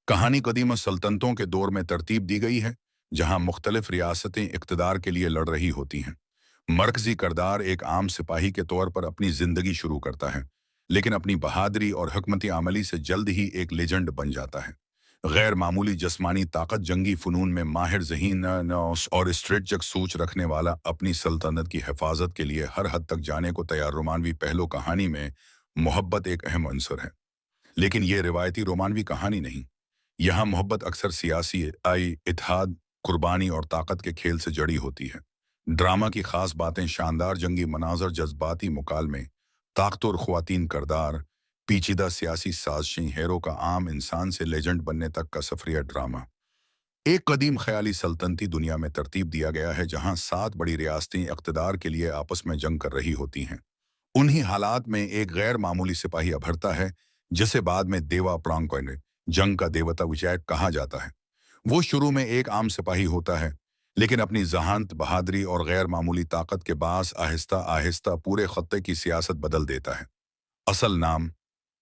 कहानी कदीम सल्तनतों के दौर में तरतीब दी गई है जहां मुख्तलिफ रियासतें इक़्तिदार के लिए लड़ रही होती हैं। मरकजी करदार एक आम सिपाही के तौर पर अपनी जिंदगी शुरू करता है, लेकिन अपनी बहादुरी और हकमती आमली से जल्द ही एक लेजेंड बन जाता है। गैर मामूली जिस्मानी ताकत, जंगी फ़नून में माहिर ज़हीन और स्ट्रेटजिक सोच रखने वाला, अपनी सल्तनत की हिफाजत के लिए हर हद तक जाने को तैयार। रोमानवी पहलू कहानी में मोहब्बत एक अहम अंसर है, लेकिन ये रिवायती रोमानवी कहानी नहीं। यहाँ मोहब्बत अक्सर सियासी इत्तेहाद, कुर्बानी और ताकत के खेल से जड़ी होती है। ड्रामा की खास बातें: शानदार जंगी मनाजर, जज्बाती मुकालमे, ताकतवर ख्वातीन करदार, पेचीदा सियासी साजिशें, हीरो का आम इंसान से लेजेंड बनने तक का सफरिया ड्रामा। एक कदीम ख्याली सल्तनती दुनिया में तरतीब दिया गया है जहां 7 बड़ी रियासतें इक़्तिदार के लिए आपस में जंग कर रही होती हैं। उन्हीं हालात में एक गैर मामूली सिपाही अभरता है जिसे बाद में देवा प्रांग, जंग का देवता विजय कहा जाता है। वो शुरू में एक आम सिपाही होता है, लेकिन अपनी जहानत, बहादुरी और गैर मामूली ताकत के बास आहिस्ता आहिस्ता पूरे खत्ते की सियासत बदल देता है। असल नाम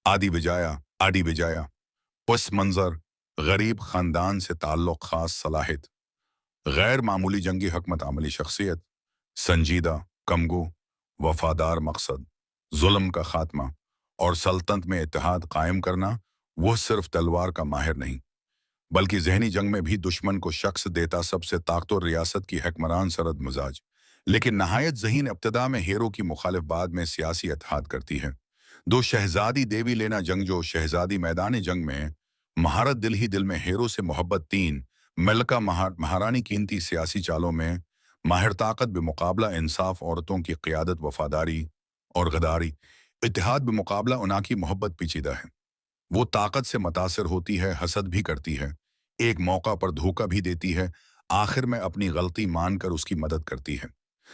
आदि विजाया, पस मंजर, गरीब खानदान से ताल्लुक, खास सलाहियत, गैर मामूली जंगी हकमत अमली शख्सियत, संजीदा, कमगो, वफादार मकसद, जुल्म का खात्मा और सल्तनत में इत्तेहाद कायम करना। वो सिर्फ तलवार का माहिर नहीं, बल्कि जहनी जंग में भी दुश्मन को शख्स देता। सबसे ताकतवर रियासत की हकमरान सरद मिजाज, लेकिन नहायत ज़हीन। इब्तिदा में हीरो की मुखालिफ, बाद में सियासी इत्तेहाद करती है। 2 शहजादी देवी लेना जंगजो, शहजादी मैदान जंग में महारत, दिल ही दिल में हीरो से मोहब्बत। 3 मलका महारानी कीमती सियासी चालों में माहिर ताकत बेमुकाबला इंसाफ, औरतों की क़ियादत, वफादारी और गद्दारी। इत्तेहाद बेमुकाबला उना की मोहब्बत पेचीदा है। वो ताकत से मुतासिर होती है, हसद भी करती है, एक मौका पर धोखा भी देती है, आखिर में अपनी गलती मानकर उसकी मदद करती है।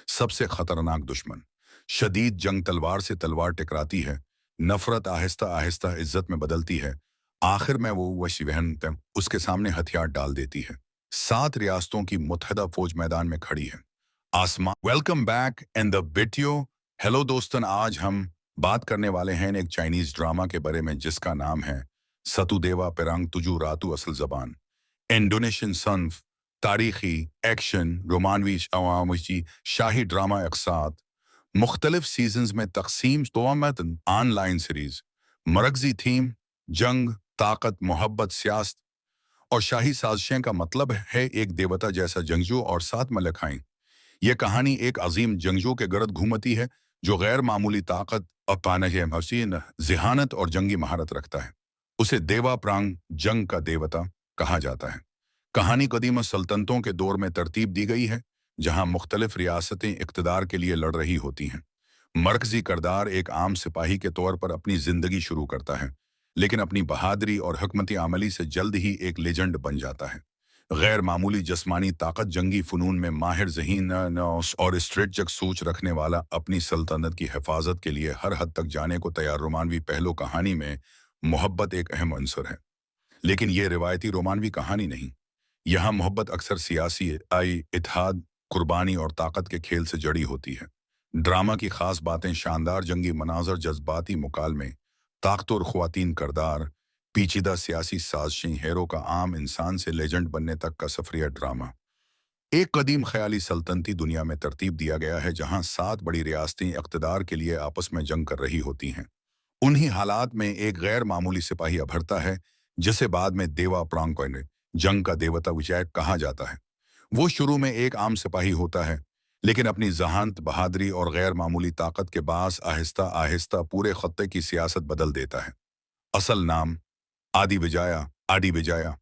सबसे खतरनाक दुश्मन। शदीद जंग तलवार से तलवार टकराती है, नफरत आहिस्ता आहिस्ता इज्जत में बदलती है, आखिर में वो वश वहन उसके सामने हथियार डाल देती है। 7 रियासतों की मुत्तहदा फौज मैदान में खड़ी है। आसमान। Welcome back and the video. Hello दोस्तन, आज हम बात करने वाले हैं एक चाइनीज ड्रामा के बारे में जिसका नाम है सतुदेवा पेरांग तुजू रातू असल जबान। इंडोनेशियन सन्फ, तारीखी, एक्शन, रोमानवी, अवामी, शाही ड्रामा अकसात, मुख्तलिफ सीजन्स में तकसीम, तोमतन ऑनलाइन सीरीज, मरकजी थीम, जंग, ताकत, मोहब्बत, सियासत और शाही साजिशें का मतलब है एक देवता जैसा जंगजू और 7 मलखाएं। यह कहानी एक अजीम जंगजू के गर्द घूमती है जो गैर मामूली ताकत, अपानह हसीन, जिहानत और जंगी महारत रखता है। उसे देवा प्रांग, जंग का देवता, कहा जाता है। कहानी कदीम सल्तनतों के दौर में तरतीब दी गई है जहां मुख्तलिफ रियासतें इक़्तिदार के लिए लड़ रही होती हैं। मरकजी करदार एक आम सिपाही के तौर पर अपनी जिंदगी शुरू करता है, लेकिन अपनी बहादुरी और हकमती आमली से जल्द ही एक लेजेंड बन जाता है। गैर मामूली जिस्मानी ताकत, जंगी फ़नून में माहिर ज़हीन और स्ट्रेटजिक सोच रखने वाला, अपनी सल्तनत की हिफाजत के लिए हर हद तक जाने को तैयार। रोमानवी पहलू कहानी में मोहब्बत एक अहम अंसर है, लेकिन ये रिवायती रोमानवी कहानी नहीं। यहाँ मोहब्बत अक्सर सियासी इत्तेहाद, कुर्बानी और ताकत के खेल से जड़ी होती है। ड्रामा की खास बातें: शानदार जंगी मनाजर, जज्बाती मुकालमे, ताकतवर ख्वातीन करदार, پیچیدہ سیاسی سازشیں، ہیرو کا عام انسان سے لیجنڈ بننے تک کا سفریہ ڈرامہ ایک قدیم خیالی سلطنتی دنیا میں ترتیب دیا گیا ہے جہاں 7 بڑی ریاستیں اقتدار کے لیے آپس میں جنگ کر رہی ہوتی ہیں۔ انہی حالات میں ایک غیر معمولی سپاہی ابھرتا ہے جسے بعد میں دیوا پرانکوئن جنگ کا دیوتا وجے کہا جاتا ہے۔ وہ شروع میں ایک عام سپاہی ہوتا ہے لیکن اپنی ذہانت، بہادری اور غیر معمولی طاقت کے باعث آہستہ آہستہ پورے خطے کی سیاست بدل دیتا ہے۔ اصل نام آدی وجایا،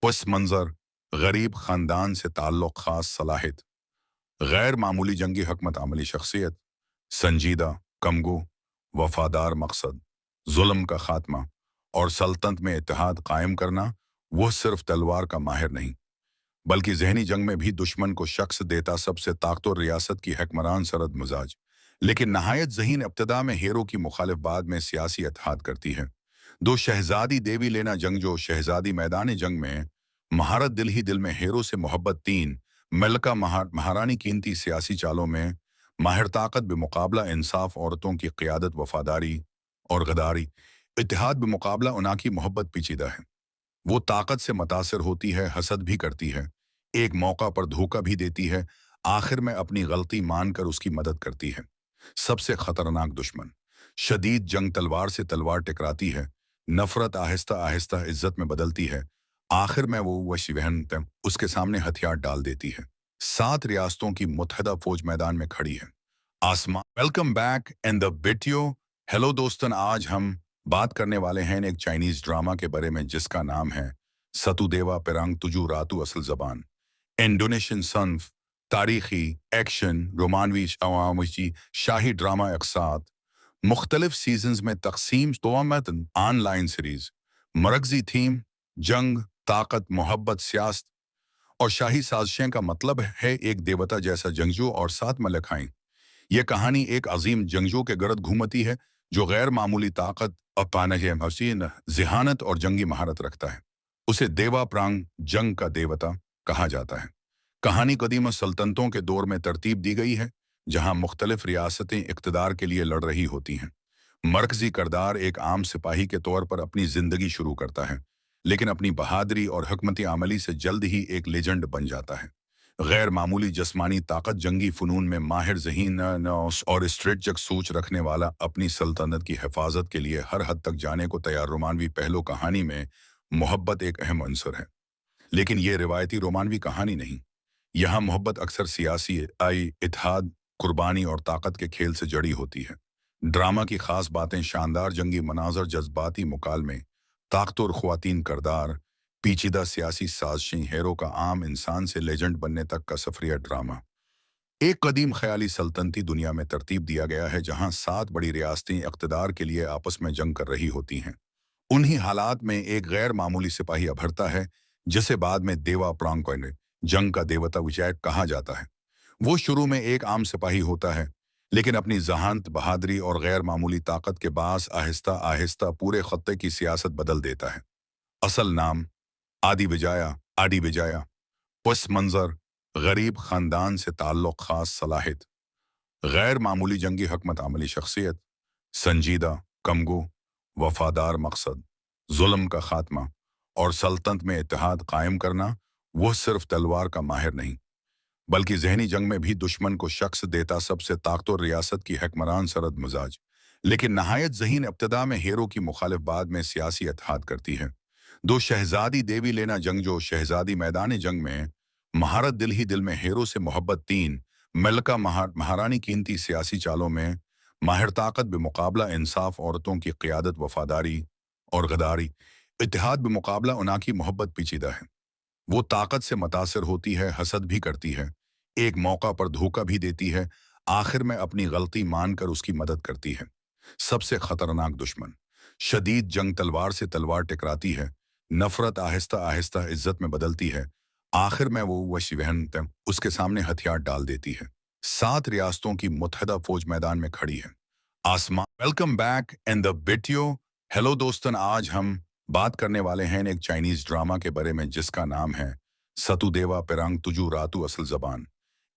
پس منظر غریب خاندان سے تعلق، خاص صلاحیت غیر معمولی جنگی حکمت عملی، شخصیت سنجیدہ، کمگو، وفادار، مقصد ظلم کا خاتمہ اور سلطنت میں اتحاد قائم کرنا۔ وہ صرف تلوار کا ماہر نہیں بلکہ ذہنی جنگ میں بھی دشمن کو شخص دیتا سب سے طاقتور ریاست کی حکمران، سرد مزاج لیکن نہایت ذہین۔ ابتدا میں ہیرو کی مخالف، بعد میں سیاسی اتحاد کرتی ہے۔ دو شہزادی دیوی لینا جنگجو، شہزادی میدان جنگ میں مہارت، دل ہی دل میں ہیرو سے محبت۔ 3 ملکہ مہارانی قیمتی سیاسی چالوں میں ماہر، طاقت بمقابلہ انصاف، عورتوں کی قیادت، وفاداری اور غداری، اتحاد بمقابلہ انا کی محبت، پیچیدہ ہے۔ وہ طاقت سے متاثر ہوتی ہے، حسد بھی کرتی ہے، ایک موقع پر دھوکہ بھی دیتی ہے، آخر میں اپنی غلطی مان کر اس کی مدد کرتی ہے۔ سب سے خطرناک دشمن، شدید جنگ، تلوار سے تلوار ٹکراتی ہے، نفرت آہستہ آہستہ عزت میں بدلتی ہے، آخر میں وہ شیوہن اس کے سامنے ہتھیار ڈال دیتی ہے۔ 7 ریاستوں کی متحدہ فوج میدان میں کھڑی ہے۔ آسمان، welcome back in the video. Hello دوستن، آج ہم بات کرنے والے ہیں ایک چائنیز ڈرامہ کے بارے میں جس کا نام ہے ستو دیوا پیرانگ تجو راتو، اصل زبان انڈونیشین صنف، تاریخی، ایکشن، رومانوی، عوامی شاہی ڈرامہ اقساط، مختلف سیزنز میں تقسیم، توامتن آن لائن سیریز، مرکزی تھیم جنگ، طاقت، محبت، سیاست اور شاہی سازشیں کا مطلب ہے ایک دیوتا جیسا جنگجو اور 7 ملکائیں۔ یہ کہانی ایک عظیم جنگجو کے گرد گھومتی ہے جو غیر معمولی طاقت، حسین ذہانت اور جنگی مہارت رکھتا ہے۔ اسے دیوا پرانگ، جنگ کا دیوتا کہا جاتا ہے۔ کہانی قدیم سلطنتوں کے دور میں ترتیب دی گئی ہے جہاں مختلف ریاستیں اقتدار کے لیے لڑ رہی ہوتی ہیں۔ مرکزی کردار ایک عام سپاہی کے طور پر اپنی زندگی شروع کرتا ہے لیکن اپنی بہادری اور حکمت عملی سے جلد ہی ایک لیجنڈ بن جاتا ہے۔ غیر معمولی جسمانی طاقت، جنگی فنون میں ماہر، ذہین اور اسٹریٹجک سوچ رکھنے والا، اپنی سلطنت کی حفاظت کے لیے ہر حد تک جانے کو تیار۔ رومانوی پہلو، کہانی میں محبت ایک اہم عنصر ہے لیکن یہ روایتی رومانوی کہانی نہیں۔ یہاں محبت اکثر سیاسی اتحاد، قربانی اور طاقت کے کھیل سے جڑی ہوتی ہے۔ ڈرامہ کی خاص باتیں، شاندار جنگی مناظر، جذباتی مکالمے، طاقتور خواتین کردار، پیچیدہ سیاسی سازشیں، ہیرو کا عام انسان سے لیجنڈ بننے تک کا سفریہ ڈرامہ ایک قدیم خیالی سلطنتی دنیا میں ترتیب دیا گیا ہے جہاں 7 بڑی ریاستیں اقتدار کے لیے آپس میں جنگ کر رہی ہوتی ہیں۔ انہی حالات میں ایک غیر معمولی سپاہی ابھرتا ہے جسے بعد میں دیوا پرانکوئن جنگ کا دیوتا وجے کہا جاتا ہے۔ وہ شروع میں ایک عام سپاہی ہوتا ہے لیکن اپنی ذہانت، بہادری اور غیر معمولی طاقت کے باعث آہستہ آہستہ پورے خطے کی سیاست بدل دیتا ہے۔ اصل نام آدی وجایا، پس منظر غریب خاندان سے تعلق، خاص صلاحیت غیر معمولی جنگی حکمت عملی، شخصیت سنجیدہ، کمگو، وفادار، مقصد ظلم کا خاتمہ اور سلطنت میں اتحاد قائم کرنا۔ وہ صرف تلوار کا ماہر نہیں بلکہ ذہنی جنگ میں بھی دشمن کو شکست دیتا سب سے طاقتور ریاست کی حکمران، سرد مزاج لیکن نہایت ذہین۔ ابتدا میں ہیرو کی مخالف، بعد میں سیاسی اتحاد کرتی ہے۔ دو شہزادی دیوی لینا جنگجو، شہزادی میدان جنگ میں مہارت، دل ہی دل میں ہیرو سے محبت۔ 3 ملکہ مہارانی قیمتی سیاسی چالوں میں ماہر، طاقت بمقابلہ انصاف، عورتوں کی قیادت، وفاداری اور غداری، اتحاد بمقابلہ انا کی محبت، پیچیدہ ہے۔ وہ طاقت سے متاثر ہوتی ہے، حسد بھی کرتی ہے، ایک موقع پر دھوکہ بھی دیتی ہے، آخر میں اپنی غلطی مان کر اس کی مدد کرتی ہے۔ سب سے خطرناک دشمن، شدید جنگ، تلوار سے تلوار ٹکراتی ہے، نفرت آہستہ آہستہ عزت میں بدلتی ہے، آخر میں وہ شیوہن اس کے سامنے ہتھیار ڈال دیتی ہے۔ 7 ریاستوں کی متحدہ فوج میدان میں کھڑی ہے۔ آسمان، welcome back in the video. Hello دوستن، آج ہم بات کرنے والے ہیں ایک چائنیز ڈرامہ کے بارے میں جس کا نام ہے ستو دیوا پیرانگ تجو راتو، اصل زبان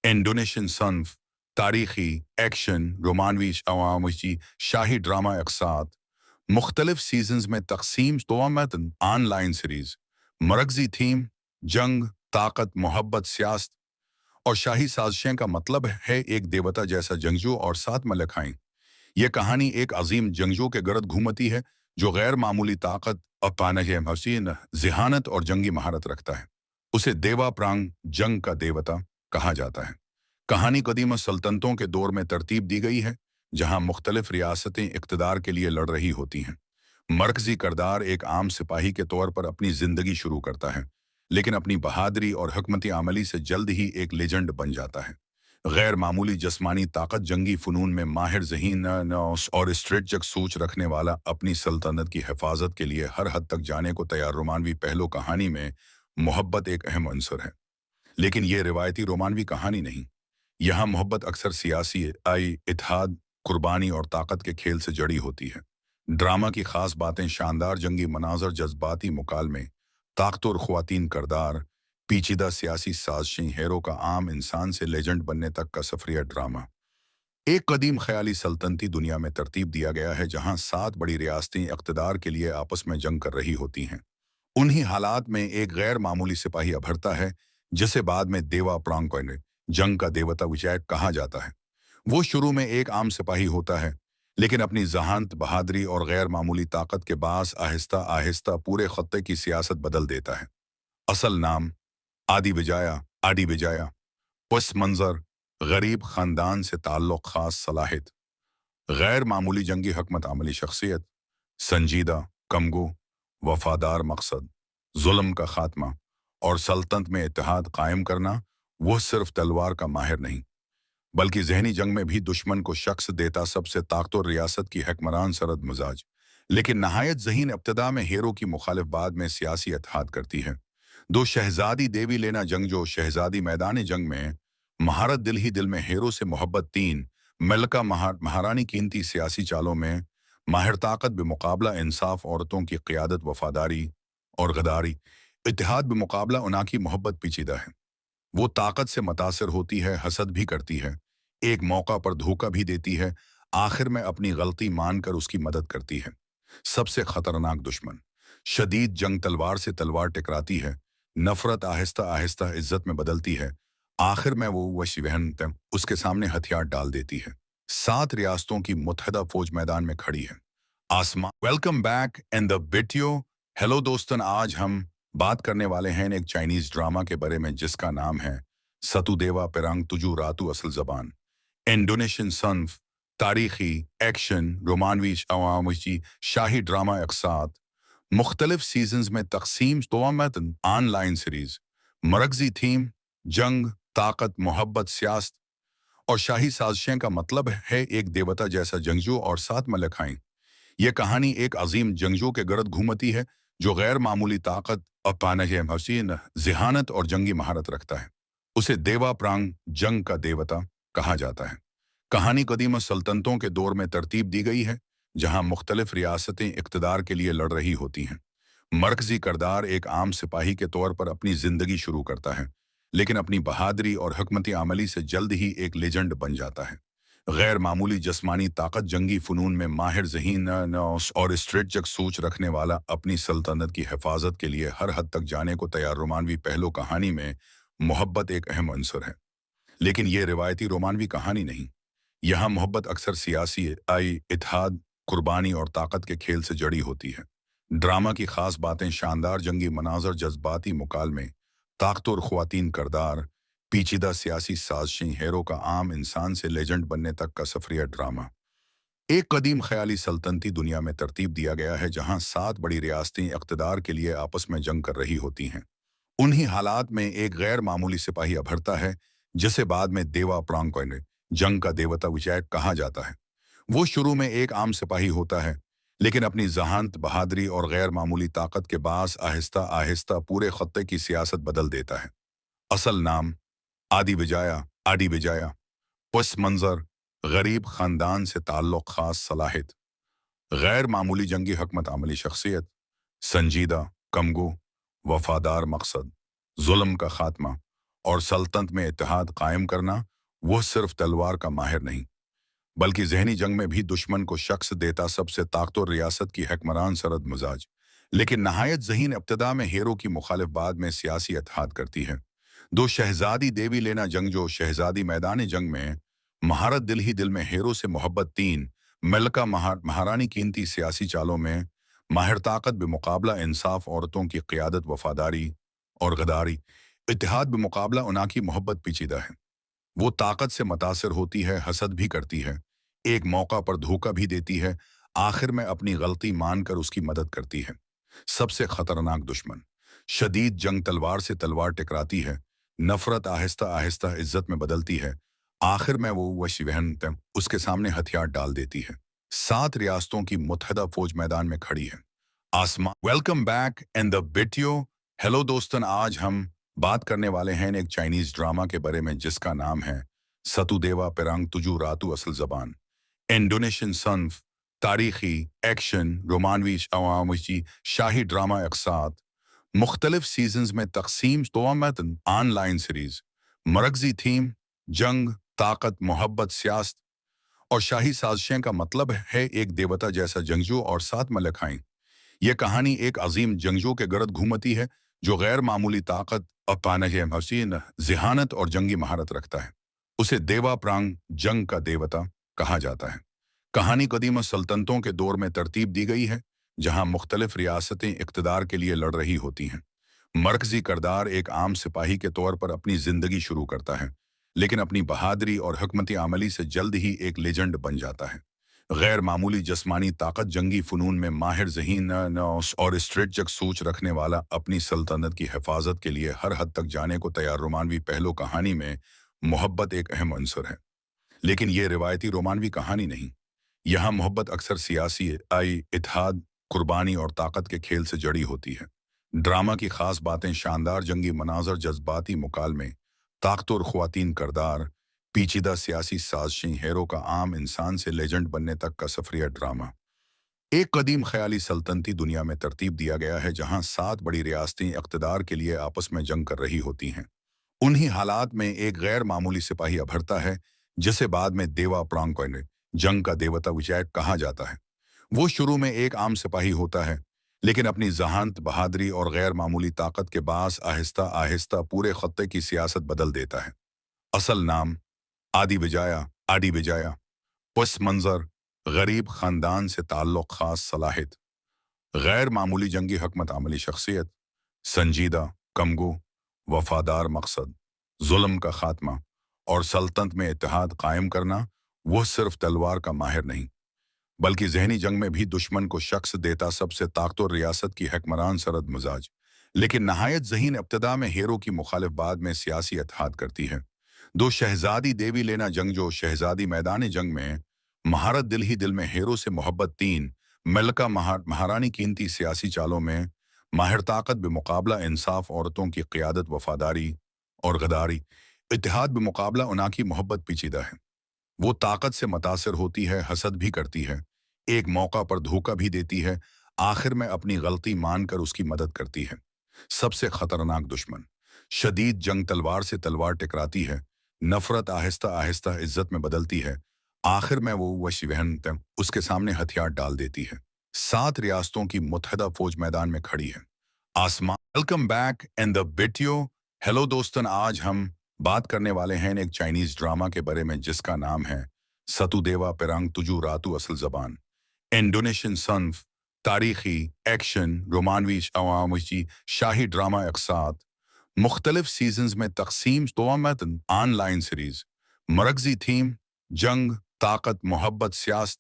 انڈونیشین صنف، تاریخی، ایکشن، رومانوی، عوامی شاہی ڈرامہ اقساط، मुख्तलिफ सीजन्स में तकसीम तोमत ऑनलाइन सीरीज मरकजी थीम जंग ताकत मोहब्बत सियासत और शाही साजिशें का मतलब है एक देवता जैसा जंगजू और सात मलकाएं। यह कहानी एक अजीम जंगजू के गर्द घूमती है जो गैर मामूली ताकत अपानह हसीन जिहानत और जंगी महारत रखता है। उसे देवा प्रांग जंग का देवता कहा जाता है। कहानी कदीम सल्तनतों के दौर में तरतीब दी गई है जहां मुख्तलिफ रियासतें इक़्तिदार के लिए लड़ रही होती हैं। मरकजी करदार एक आम सिपाही के तौर पर अपनी जिंदगी शुरू करता है लेकिन अपनी बहादुरी और हकमती आमली से जल्द ही एक लेजेंड बन जाता है। गैर मामूली जस्मानी ताकत जंगी फनून में माहिर ज़हीन और स्ट्रेटजिक सोच रखने वाला अपनी सल्तनत की हिफाजत के लिए हर हद तक जाने को तैयार। रोमानवी पहलू कहानी में मोहब्बत एक अहम अंसर है लेकिन यह रिवायती रोमानवी कहानी नहीं। यहाँ मोहब्बत अक्सर सियासी इत्तेहाद कुर्बानी और ताकत के खेल से जड़ी होती है। ड्रामा की खास बातें शानदार जंगी मनाजर जज्बाती मुकालमे ताकतवर ख्वातीन करदार पेचीदा सियासी साजिशें हेरो का आम इंसान से लेजेंड बनने तक का सफरिया ड्रामा। एक कदीम ख्याली सल्तनती दुनिया में तरतीब दिया गया है जहां सात बड़ी रियासतें इक़्तिदार के लिए आपस में जंग कर रही होती हैं। उन्हीं हालात में एक गैर मामूली सिपाही अभरता है जिसे बाद में देवा प्रांग जंग का देवता विजय कहा जाता है। वो शुरू में एक आम सिपाही होता है लेकिन अपनी जहानत बहादुरी और गैर मामूली ताकत के बास आहिस्ता आहिस्ता पूरे खत्ते की सियासत बदल देता है। असल नाम आदि विजाया पस मंजर गरीब खानदान से ताल्लुक खास सलाहियत गैर मामूली जंगी हकमत अमली शख्सियत संजीदा कमगो वफादार मकसद जुल्म का खात्मा और सल्तनत में इत्तेहाद कायम करना। वो सिर्फ तलवार का माहिर नहीं बल्कि जहनी जंग में भी दुश्मन को शख्स देता सबसे ताकतवर रियासत की हकमरान सरद मिजाज लेकिन नहायत ज़हीन इब्तिदा में हेरो की मुखालिफ बाद में सियासी इत्तेहाद करती है। दो शहजादी देवी लेना जंग जो शहजादी मैदान जंग में महारत दिल ही दिल में हेरो से मोहब्बत तीन मलका महारानी कीमती सियासी चालों में माहिर ताकत बेमुकाबला इंसाफ औरतों की क़ियादत वफादारी और गदारी इत्तेहाद बेमुकाबला उना की मोहब्बत पेचीदा है। वो ताकत से मुतासिर होती है हसद भी करती है एक मौका पर धोखा भी देती है आखिर में अपनी गलती मानकर उसकी मदद करती है। सबसे खतरनाक दुश्मन शदीद जंग तलवार से तलवार टकराती है नफरत आहिस्ता आहिस्ता इज्जत में बदलती है आखिर में वो वशीवहन उसके सामने हथियार डाल देती है। सात रियासतों की मुत्तहदा फौज मैदान में खड़ी है। आसमान welcome back in the video. Hello दोस्तन, आज हम बात करने वाले हैं एक चाइनीज ड्रामा के बारे में जिसका नाम है सतुदेवा पेरांग तुजू रातू असल ज़बान। इंडोनेशियन सन्फ तारीखी एक्शन रोमानवी शाही ड्रामा अकसात मुख्तलिफ सीजन्स में तकसीम तोमत ऑनलाइन सीरीज मरकजी थीम जंग ताकत मोहब्बत सियासत और शाही साजिशें का मतलब है एक देवता जैसा जंगजू और सात मलकाएं। यह कहानी एक अजीम जंगजू के गर्द घूमती है जो गैर मामूली ताकत अपानह हसीन जिहानत और जंगी महारत रखता है। उसे देवा प्रांग जंग का देवता कहा जाता है। कहानी कदीम सल्तनतों के दौर में तरतीब दी गई है जहां मुख्तलिफ रियासतें इक़्तिदार के लिए लड़ रही होती हैं। मरकजी करदार एक आम सिपाही के तौर पर अपनी जिंदगी शुरू करता है लेकिन अपनी बहादुरी और हकमती आमली से जल्द ही एक लेजेंड बन जाता है। गैर मामूली जस्मानी ताकत जंगी फनून में माहिर ज़हीन और स्ट्रेटजिक सोच रखने वाला अपनी सल्तनत की हिफाजत के लिए हर हद तक जाने को तैयार। रोमानवी पहलू कहानी में मोहब्बत एक अहम अंसर है लेकिन यह रिवायती रोमानवी कहानी नहीं। यहाँ मोहब्बत अक्सर सियासी इत्तेहाद कुर्बानी और ताकत के खेल से जड़ी होती है। ड्रामा की खास बातें शानदार जंगी मनाजर जज्बाती मुकालमे ताकतवर ख्वातीन करदार पेचीदा सियासी साजिशें हेरो का आम इंसान से लेजेंड बनने तक का सफरिया ड्रामा। एक कदीम ख्याली सल्तनती दुनिया में तरतीब दिया गया है जहां सात बड़ी रियासतें इक़्तिदार के लिए आपस में जंग कर रही होती हैं। उन्हीं हालात में एक गैर मामूली सिपाही अभरता है जिसे बाद में देवा प्रांग जंग का देवता विजय कहा जाता है। वो शुरू में एक आम सिपाही होता है लेकिन अपनी जहानत बहादुरी और गैर मामूली ताकत के बास आहिस्ता आहिस्ता पूरे खत्ते की सियासत बदल देता है। असल नाम आदि विजाया पस मंजर गरीब खानदान से ताल्लुक खास सलाहियत गैर मामूली जंगी हकमत अमली शख्सियत संजीदा कमगो वफादार मकसद जुल्म का खात्मा और सल्तनत में इत्तेहाद कायम करना। वो सिर्फ तलवार का माहिर नहीं बल्कि जहनी जंग में भी दुश्मन को शख्स देता सबसे ताकतवर रियासत की हकमरान सरद मिजाज। लेकिन नहायत ज़हीन इब्तदा में हेरो की मुखालिफ बाद में सियासी इत्तेहाद करती है। दो शहजादी देवी लेना जंगजो शहजादी मैदान जंग में महारत दिल ही दिल में हेरो से मोहब्बत तीन मलका महारानी कीमती सियासी चालों में माहिर ताकत बेमुकाबला इंसाफ औरतों की क़ियादत वफादारी और गदारी इत्तेहाद बेमुकाबला उना की मोहब्बत पेचीदा है। वो ताकत से मुतासिर होती है, हसद भी करती है, एक मौका पर धोखा भी देती है, आखिर में अपनी गलती मानकर उसकी मदद करती है। सबसे खतरनाक दुश्मन शदीद जंग तलवार से तलवार टकराती है, नफरत आहिस्ता आहिस्ता इज्जत में बदलती है, आखिर में वो वशीवहन उसके सामने हथियार डाल देती है। 7 रियासतों की मुत्तहदा फौज मैदान में खड़ी है। आसमान welcome back and the video. Hello दोस्तन, आज हम बात करने वाले हैं एक चाइनीज ड्रामा के बारे में जिसका नाम है सतुदेवा पेरंग तुजू रातू असल जबान। इंडोनेशियन सन्फ तारीखी एक्शन रोमानवी अवामी शाही ड्रामा अकसात मुख्तलिफ सीजन्स में तकसीम तोमतन ऑनलाइन सीरीज मरकजी थीम जंग ताकत मोहब्बत सियासत और शाही साजिशें का मतलब है एक देवता जैसा जंगजू और 7 मलखाएं। यह कहानी एक अजीम जंगजू के गर्द घूमती है जो गैर मामूली ताकत हसीन जिहानत और जंगी महारत रखता है। उसे देवा प्रांग जंग का देवता कहा जाता है। कहानी कदीम सल्तनतों के दौर में तरतीब दी गई है जहां मुख्तलिफ रियासतें इक़्तिदार के लिए लड़ रही होती हैं। मरकजी करदार एक आम सिपाही के तौर पर अपनी जिंदगी शुरू करता है, लेकिन अपनी बहादुरी और हकमती आमली से जल्द ही एक लेजेंड बन जाता है। गैर मामूली जस्मानी ताकत जंगी फ़नून में माहिर ज़हीन और स्ट्रेटजिक सोच रखने वाला अपनी सल्तनत की हिफाजत के लिए हर हद तक जाने को तैयार। रोमानवी पहलू कहानी में मोहब्बत एक अहम अंसर है, लेकिन ये रिवायती रोमानवी कहानी नहीं। यहाँ मोहब्बत अक्सर सियासी इत्तेहाद, कुर्बानी और ताकत के खेल से जड़ी होती है। ड्रामा की खास बातें शानदार जंगी मनाजर, जज्बाती मुकालमे, ताकतवर ख्वातीन करदार, पेचीदा सियासी साजिशें, हेरो का आम इंसान से लेजेंड बनने तक का सफरिया ड्रामा। एक कदीम ख्याली सल्तनती दुनिया में तरतीब दिया गया है जहां 7 बड़ी रियासतें इक़्तिदार के लिए आपस में जंग कर रही होती हैं। उन्हीं हालात में एक गैर मामूली सिपाही अभरता है जिसे बाद में देवा प्रांग जंग का देवता विजय कहा जाता है। वो शुरू में एक आम सिपाही होता है, लेकिन अपनी जहानत, बहादुरी और गैर मामूली ताकत के बास आहिस्ता आहिस्ता पूरे खत्ते की सियासत बदल देता है। असल नाम आदि विजाया, पस मंजर गरीब खानदान से ताल्लुक, खास सलाहियत, गैर मामूली जंगी हकमत अमली शख्सियत, संजीदा, कमगो, वफादार मकसद, जुल्म का खात्मा और सल्तनत में इत्तेहाद कायम करना। वह सिर्फ तलवार का माहिर नहीं, बल्कि जहनी जंग में भी दुश्मन को शख्स देता सबसे ताकतवर रियासत की हकमरान सरद मिजाज। लेकिन नहायत ज़हीन इब्तदा में हेरो की मुखालिफ बाद में सियासी इत्तेहाद करती है। दो शहजादी देवी लेना जंगजो शहजादी मैदान जंग में महारत दिल ही दिल में हेरो से मोहब्बत तीन मलका महारानी कीमती सियासी चालों में माहिर ताकत बेमुकाबला इंसाफ औरतों की क़ियादत वफादारी और गदारी इत्तेहाद बेमुकाबला उना की मोहब्बत पेचीदा है। वो ताकत से मुतासिर होती है, हसद भी करती है, एक मौका पर धोखा भी देती है, आखिर में अपनी गलती मानकर उसकी मदद करती है। सबसे खतरनाक दुश्मन शदीद जंग तलवार से तलवार टकराती है, नफरत आहिस्ता आहिस्ता इज्जत में बदलती है, आखिर में वो वशीवहन उसके सामने हथियार डाल देती है। 7 रियासतों की मुत्तहदा फौज मैदान में खड़ी है। आसमान welcome back and the video. Hello दोस्तन, आज हम बात करने वाले हैं एक चाइनीज ड्रामा के बारे में जिसका नाम है सतुदेवा पेरंग तुजू रातू असल जबान। इंडोनेशियन सन्फ तारीखी एक्शन रोमानवी अवामी शाही ड्रामा अकसात मुख्तलिफ सीजन्स में तकसीम तोमतन ऑनलाइन सीरीज मरकजी थीम जंग ताकत मोहब्बत सियासत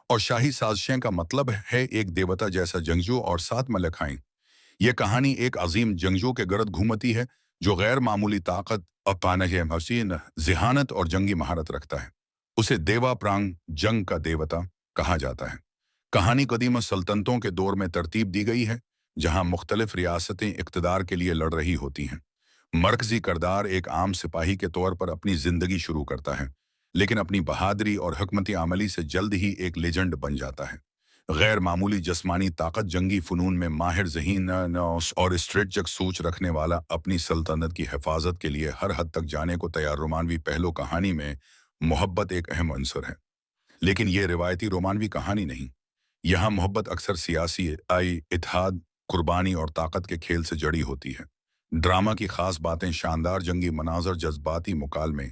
और शाही साजिशें का मतलब है एक देवता जैसा जंगजू और 7 मलखाएं। यह कहानी एक अजीम जंगजू के गर्द घूमती है जो गैर मामूली ताकत हसीन जिहानत और जंगी महारत रखता है। उसे देवा प्रांग जंग का देवता कहा जाता है। कहानी कदीम सल्तनतों के दौर में तरतीब दी गई है जहां मुख्तलिफ रियासतें इक़्तिदार के लिए लड़ रही होती हैं। मरकजी करदार एक आम सिपाही के तौर पर अपनी जिंदगी शुरू करता है, लेकिन अपनी बहादुरी और हकमती आमली से जल्द ही एक लेजेंड बन जाता है। गैर मामूली जस्मानी ताकत जंगी फ़नून में माहिर ज़हीन और स्ट्रेटजिक सोच रखने वाला अपनी सल्तनत की हिफाजत के लिए हर हद तक जाने को तैयार। रोमानवी पहलू कहानी में मोहब्बत एक अहम अंसर है, लेकिन ये रिवायती रोमानवी कहानी नहीं। यहाँ मोहब्बत अक्सर सियासी इत्तेहाद, कुर्बानी और ताकत के खेल से जड़ी होती है। ड्रामा की खास बातें शानदार जंगी मनाजर, जज्बाती मुकालमे,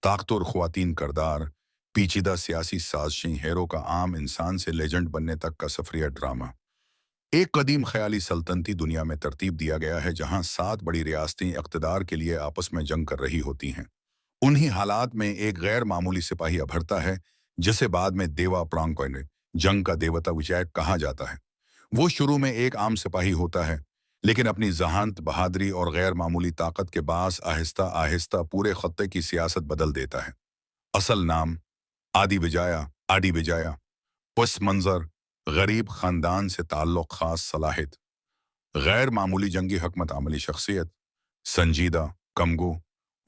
ताकतवर ख्वातीन करदार, पेचीदा सियासी साजिशें, हीरो का आम इंसान से लेजेंड बनने तक का सफरिया ड्रामा। एक कदीम ख्याली सल्तनती दुनिया में तरतीब दिया गया है जहां 7 बड़ी रियासतें इक़्तिदार के लिए आपस में जंग कर रही होती हैं। उन्हीं हालात में एक गैर मामूली सिपाही अभरता है, जिसे बाद में देवा प्रांकोइने, जंग का देवता विजय कहा जाता है। वो शुरू में एक आम सिपाही होता है, लेकिन अपनी जहानत, बहादुरी और गैर मामूली ताकत के बास आहिस्ता आहिस्ता पूरे खत्ते की सियासत बदल देता है। असल नाम आदि विजाया, पस मंजर, गरीब खानदान से ताल्लुक, खास सलाहियत, गैर मामूली जंगी हकमत अमली शख्सियत, संजीदा, कमगो,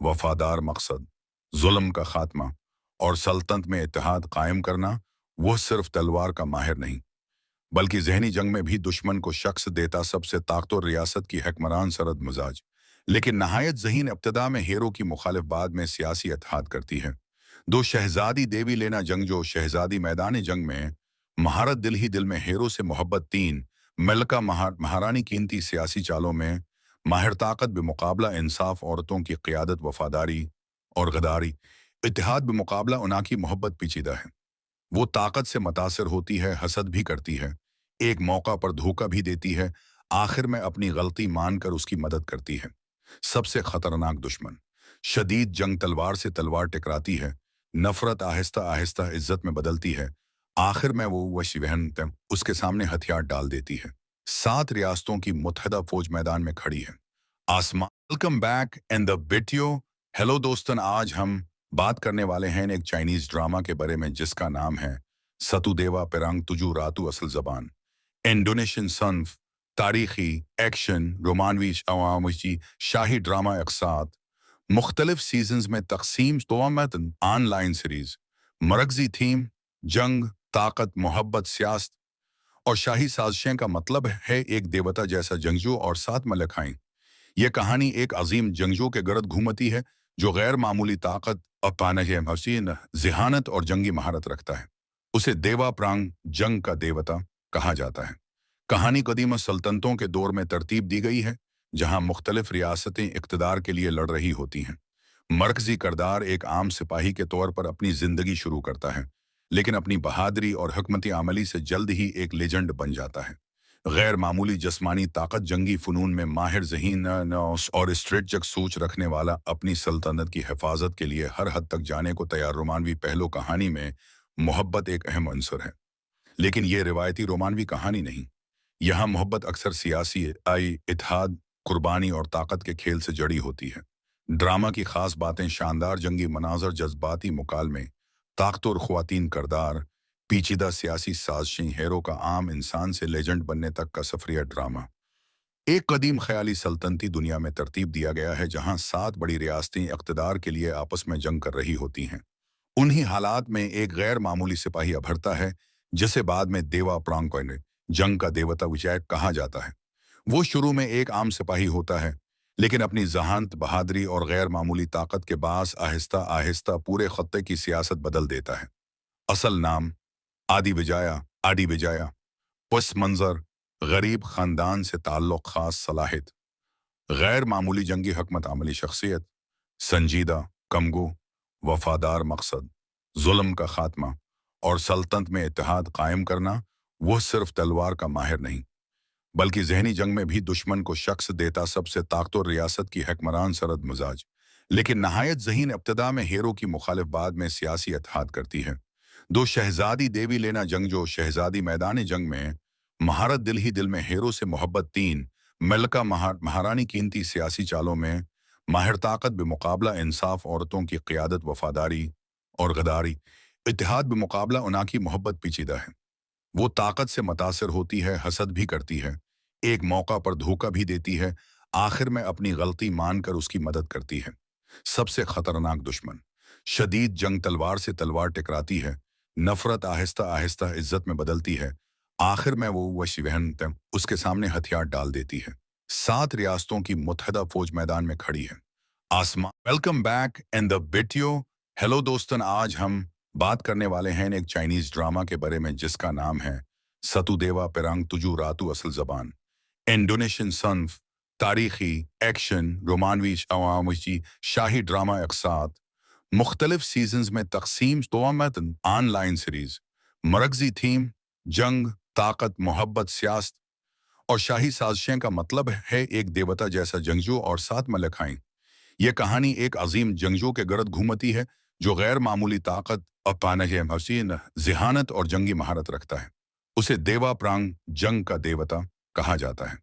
वफादार मकसद, जुल्म का खात्मा और सल्तनत में इत्तेहाद कायम करना। वो सिर्फ तलवार का माहिर नहीं, बल्कि जहनी जंग में भी दुश्मन को शख्स देता सबसे ताकतवर रियासत की हकमरान सरद मिजाज। लेकिन नहायत ज़हीन इब्तदा में हीरो की मुखालिफ बाद में सियासी इत्तेहाद करती है। दो शहजादी देवी लेना जंगजो, शहजादी मैदान जंग में महारत, दिल ही दिल में हीरो से मोहब्बत। 3 मलका महारानी कीमती सियासी चालों में माहिर, ताकत बेमुकाबला इंसाफ, औरतों की क़ियादत, वफादारी और गदारी। इत्तेहाद बेमुकाबला उना की मोहब्बत पेचीदा है। वो ताकत से मुतासिर होती है, हसद भी करती है, एक मौका पर धोखा भी देती है, आखिर में अपनी गलती मानकर उसकी मदद करती है। सबसे खतरनाक दुश्मन, शदीद जंग, तलवार से तलवार टकराती है, नफरत आहिस्ता आहिस्ता इज्जत में बदलती है, आखिर में वो वशी बहन उसके सामने हथियार डाल देती है। 7 रियासतों की मुत्तहदा फौज मैदान में खड़ी है। आसमान। Welcome back and the video. Hello दोस्तन, आज हम बात करने वाले हैं एक चाइनीज ड्रामा के बारे में जिसका नाम है सतुदेवा पेरांग तुजू रातू असल जबान। इंडोनेशियन सन्फ, तारीखी, एक्शन, रोमानवी, अवामी, शाही ड्रामा अकसात, मुख्तलिफ सीजन्स में तकसीम, तोमतन ऑनलाइन सीरीज, मरकजी थीम, जंग, ताकत, मोहब्बत, सियासत और शाही साजिशें का मतलब है एक देवता जैसा जंगजू और 7 मलकाएं। यह कहानी एक अजीम जंगजू के गर्द घूमती है जो गैर मामूली ताकत, अपानह हसीन, जिहानत और जंगी महारत रखता है। उसे देवा प्रांग, जंग का देवता, कहा जाता है। कहानी कदीम सल्तनतों के दौर में तरतीब दी गई है, जहां मुख्तलिफ रियासतें इक़्तिदार के लिए लड़ रही होती हैं। मरकजी करदार एक आम सिपाही के तौर पर अपनी जिंदगी शुरू करता है, लेकिन अपनी बहादुरी और हकमती आमली से जल्द ही एक लेजेंड बन जाता है। गैर मामूली जस्मानी ताकत, जंगी फ़नून में माहिर, ज़हीन और स्ट्रेटजिक सोच रखने वाला, अपनी सल्तनत की हिफाजत के लिए हर हद तक जाने को तैयार। रोमानवी पहलू कहानी में मोहब्बत एक अहम अंसर है, लेकिन ये रिवायती रोमानवी कहानी नहीं। यहाँ मोहब्बत अक्सर सियासी इत्तेहाद, कुर्बानी और ताकत के खेल से जड़ी होती है। ड्रामा की खास बातें शानदार जंगी मनाजर, जज्बाती मुकालमे, ताकतवर ख्वातीन करदार, पेचीदा सियासी साजिशें, हीरो का आम इंसान से लेजेंड बनने तक का सफरिया ड्रामा। एक कदीम ख्याली सल्तनती दुनिया में तरतीब दिया गया है जहां 7 बड़ी रियासतें इक़्तिदार के लिए आपस में जंग कर रही होती हैं। उन्हीं हालात में एक गैर मामूली सिपाही अभरता है, जिसे बाद में देवा प्रांकोइने, जंग का देवता विजय कहा जाता है। वो शुरू में एक आम सिपाही होता है, लेकिन अपनी जहानत, बहादुरी और गैर मामूली ताकत के बास आहिस्ता आहिस्ता पूरे खत्ते की सियासत बदल देता है। असल नाम आदि विजाया, पस मंजर, गरीब खानदान से ताल्लुक, खास सलाहियत, गैर मामूली जंगी हकमत अमली शख्सियत, संजीदा, कमगो, वफादार मकसद, जुल्म का खात्मा और सल्तनत में इत्तेहाद कायम करना। वो सिर्फ तलवार का माहिर नहीं, बल्कि जहनी जंग में भी दुश्मन को शख्स देता सबसे ताकतवर रियासत की हकमरान सरद मिजाज। लेकिन नहायत ज़हीन इब्तदा में हीरो की मुखालिफ बाद में सियासी इत्तेहाद करती है। 2 शहजादी देवी लेना जंगजो, शहजादी मैदान जंग में महारत, दिल ही दिल में हीरो से मोहब्बत। 3 मलका महारानी कीमती सियासी चालों में माहिर, ताकत बेमुकाबला इंसाफ, औरतों की क़ियादत, वफादारी और गदारी। इत्तेहाद बेमुकाबला उना की मोहब्बत पेचीदा है। वो ताकत से मुतासिर होती है, हसद भी करती है, एक मौका पर धोखा भी देती है, आखिर में अपनी गलती मानकर उसकी मदद करती है। सबसे खतरनाक दुश्मन, शदीद जंग, तलवार से तलवार टकराती है, नफरत आहिस्ता आहिस्ता इज्जत में बदलती है, आखिर में वो वशी बहन उसके सामने हथियार डाल देती है। 7 रियासतों की मुत्तहदा फौज मैदान में खड़ी है। आसमान। Welcome back and the video. Hello दोस्तन, आज हम बात करने वाले हैं एक चाइनीज ड्रामा के बारे में जिसका नाम है सतुदेवा पेरंग तुजू रातू असल जबान। इंडोनेशियन सन्फ, तारीखी, एक्शन, रोमानवी अवामी शाही ड्रामा अकसात, मुख्तलिफ सीजन्स में तकसीम तोमतन ऑनलाइन सीरीज, मरकजी थीम, जंग, ताकत, मोहब्बत, सियासत और शाही साजिशें का मतलब है एक देवता जैसा जंगजू और सात मलखाएं। यह कहानी एक अजीम जंगजू के गर्द घूमती है जो गैर मामूली ताकत, अपानह हसीन, जिहानत और जंगी महारत रखता है। उसे देवा प्रांग, जंग का देवता, कहा जाता है।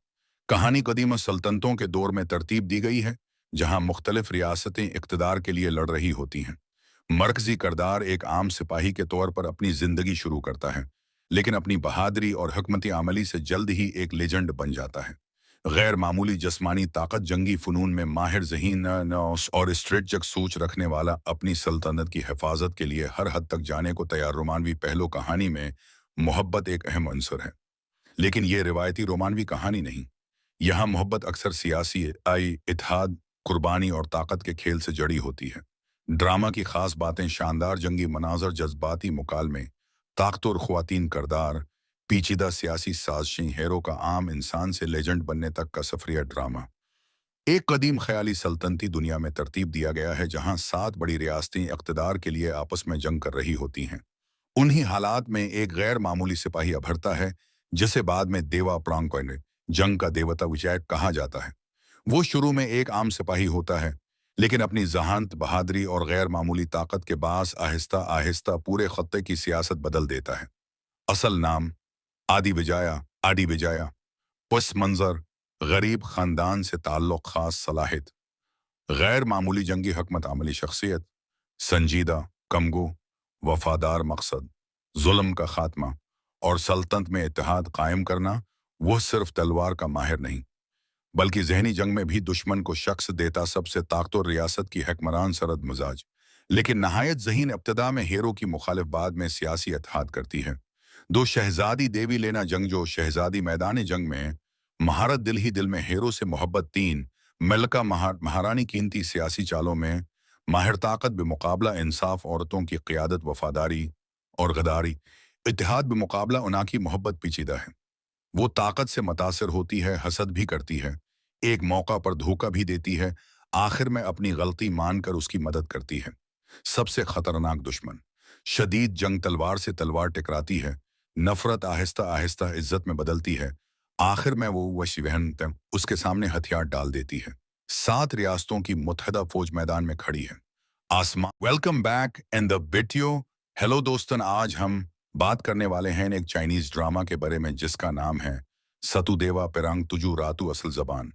कहानी कदीम सल्तनतों के दौर में तरतीब दी गई है जहां मुख्तलिफ रियासतें इक़्तिदार के लिए लड़ रही होती हैं। मरकजी करदार एक आम सिपाही के तौर पर अपनी जिंदगी शुरू करता है, लेकिन अपनी बहादुरी और हकमती आमली से जल्द ही एक लेजेंड बन जाता है। गैर मामूली जिस्मानी ताकत, जंगी फ़नून में माहिर ज़हीन और स्ट्रेटजिक सोच रखने वाला, अपनी सल्तनत की हिफाजत के लिए हर हद तक जाने को तैयार। रोमानवी पहलू कहानी में मोहब्बत एक अहम अंसर है, लेकिन ये रिवायती रोमानवी कहानी नहीं। यहाँ मोहब्बत अक्सर सियासी इत्तेहाद, कुर्बानी और ताकत के खेल से जड़ी होती है। ड्रामा की खास बातें शानदार जंगी मनाजर, जज्बाती मुकालमे, ताकतवर ख्वातीन करदार, पेचीदा सियासी साजिशें, हेरो का आम इंसान से लेजेंड बनने तक का सफरिया ड्रामा। एक कदीम ख्याली सल्तनती दुनिया में तरतीब दिया गया है जहां 7 बड़ी रियासतें इक़्तिदार के लिए आपस में जंग कर रही होती हैं। उन्हीं हालात में एक गैर मामूली सिपाही अभरता है जिसे बाद में देवा प्रांग, जंग का देवता विजय कहा जाता है। वो शुरू में एक आम सिपाही होता है, लेकिन अपनी जहानत, बहादुरी और गैर मामूली ताकत के बास आहिस्ता आहिस्ता पूरे खत्ते की सियासत बदल देता है। असल नाम आदि विजाया, पस मंजर, गरीब खानदान से ताल्लुक, खास सलाहियत, गैर मामूली जंगी हकमत अमली शख्सियत, संजीदा, कमगो, वफादार मकसद, जुल्म का खात्मा और सल्तनत में इत्तेहाद कायम करना। वह सिर्फ तलवार का माहिर नहीं, बल्कि जहनी जंग में भी दुश्मन को शख्स देता सबसे ताकतवर रियासत की हकमरान सरद मिजाज, लेकिन नहायत ज़हीन इब्तिदा में हेरो की मुखालिफ बाद में सियासी इत्तेहाद करती है। दो शहजादी देवी लेना जंगजो, शहजादी मैदान जंग में महारत, दिल ही दिल में हेरो से मोहब्बत, 3 मलका महारानी कीमती सियासी चालों में माहिर ताकत बेमुकाबला इंसाफ, औरतों की क़ियादत, वफादारी और गदारी, इत्तेहाद बेमुकाबला उना की मोहब्बत पेचीदा है। वो ताकत से मुतासिर होती है, हसद भी करती है, एक मौका पर धोखा भी देती है, आखिर में अपनी गलती मानकर उसकी मदद करती है। सबसे खतरनाक दुश्मन, शदीद जंग, तलवार से तलवार टकराती है, नफरत आहिस्ता आहिस्ता इज्जत में बदलती है, आखिर में वो वहन उसके सामने हथियार डाल देती है। 7 रियासतों की मुत्तहदा फौज मैदान में खड़ी है। आसमान। Welcome back in the video. Hello दोस्तन, आज हम बात करने वाले हैं एक चाइनीज ड्रामा के बारे में जिसका नाम है सतुदेवा पेरंग तुजू रातू असल जबान।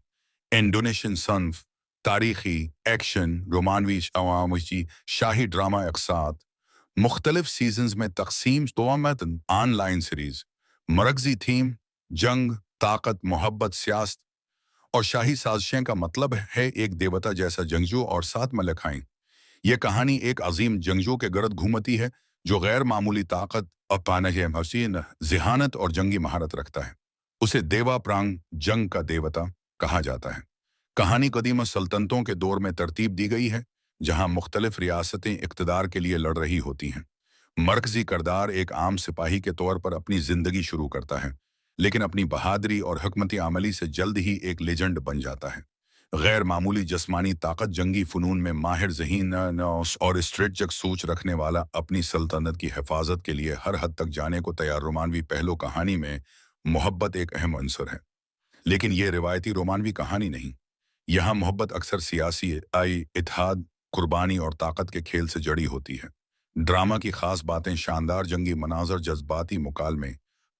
इंडोनेशियन सन्फ, तारीखी, एक्शन, रोमानवी अवामी शाही ड्रामा अकसात, मुख्तलिफ सीजन्स में तकसीम तोमतन ऑनलाइन सीरीज, मरकजी थीम, जंग, ताकत, मोहब्बत, सियासत और शाही साजिशें का मतलब है एक देवता जैसा जंगजू और 7 मलखाएं। यह कहानी एक अजीम जंगजू के गर्द घूमती है जो गैर मामूली ताकत, अपानह हसीन, जिहानत और जंगी महारत रखता है। उसे देवा प्रांग, जंग का देवता, कहा जाता है। कहानी कदीम सल्तनतों के दौर में तरतीब दी गई है जहां मुख्तलिफ रियासतें इक़्तिदार के लिए लड़ रही होती हैं। मरकजी करदार एक आम सिपाही के तौर पर अपनी जिंदगी शुरू करता है, लेकिन अपनी बहादुरी और हकमती आमली से जल्द ही एक लेजेंड बन जाता है। गैर मामूली जिस्मानी ताकत, जंगी फ़नून में माहिर ज़हीन और स्ट्रेटजिक सोच रखने वाला, अपनी सल्तनत की हिफाजत के लिए हर हद तक जाने को तैयार। रोमानवी पहलू कहानी में मोहब्बत एक अहम अंसर है, लेकिन ये रिवायती रोमानवी कहानी नहीं। यहाँ मोहब्बत अक्सर सियासी इत्तेहाद, कुर्बानी और ताकत के खेल से जड़ी होती है। ड्रामा की खास बातें शानदार जंगी मनाजर, जज्बाती मुकालमे,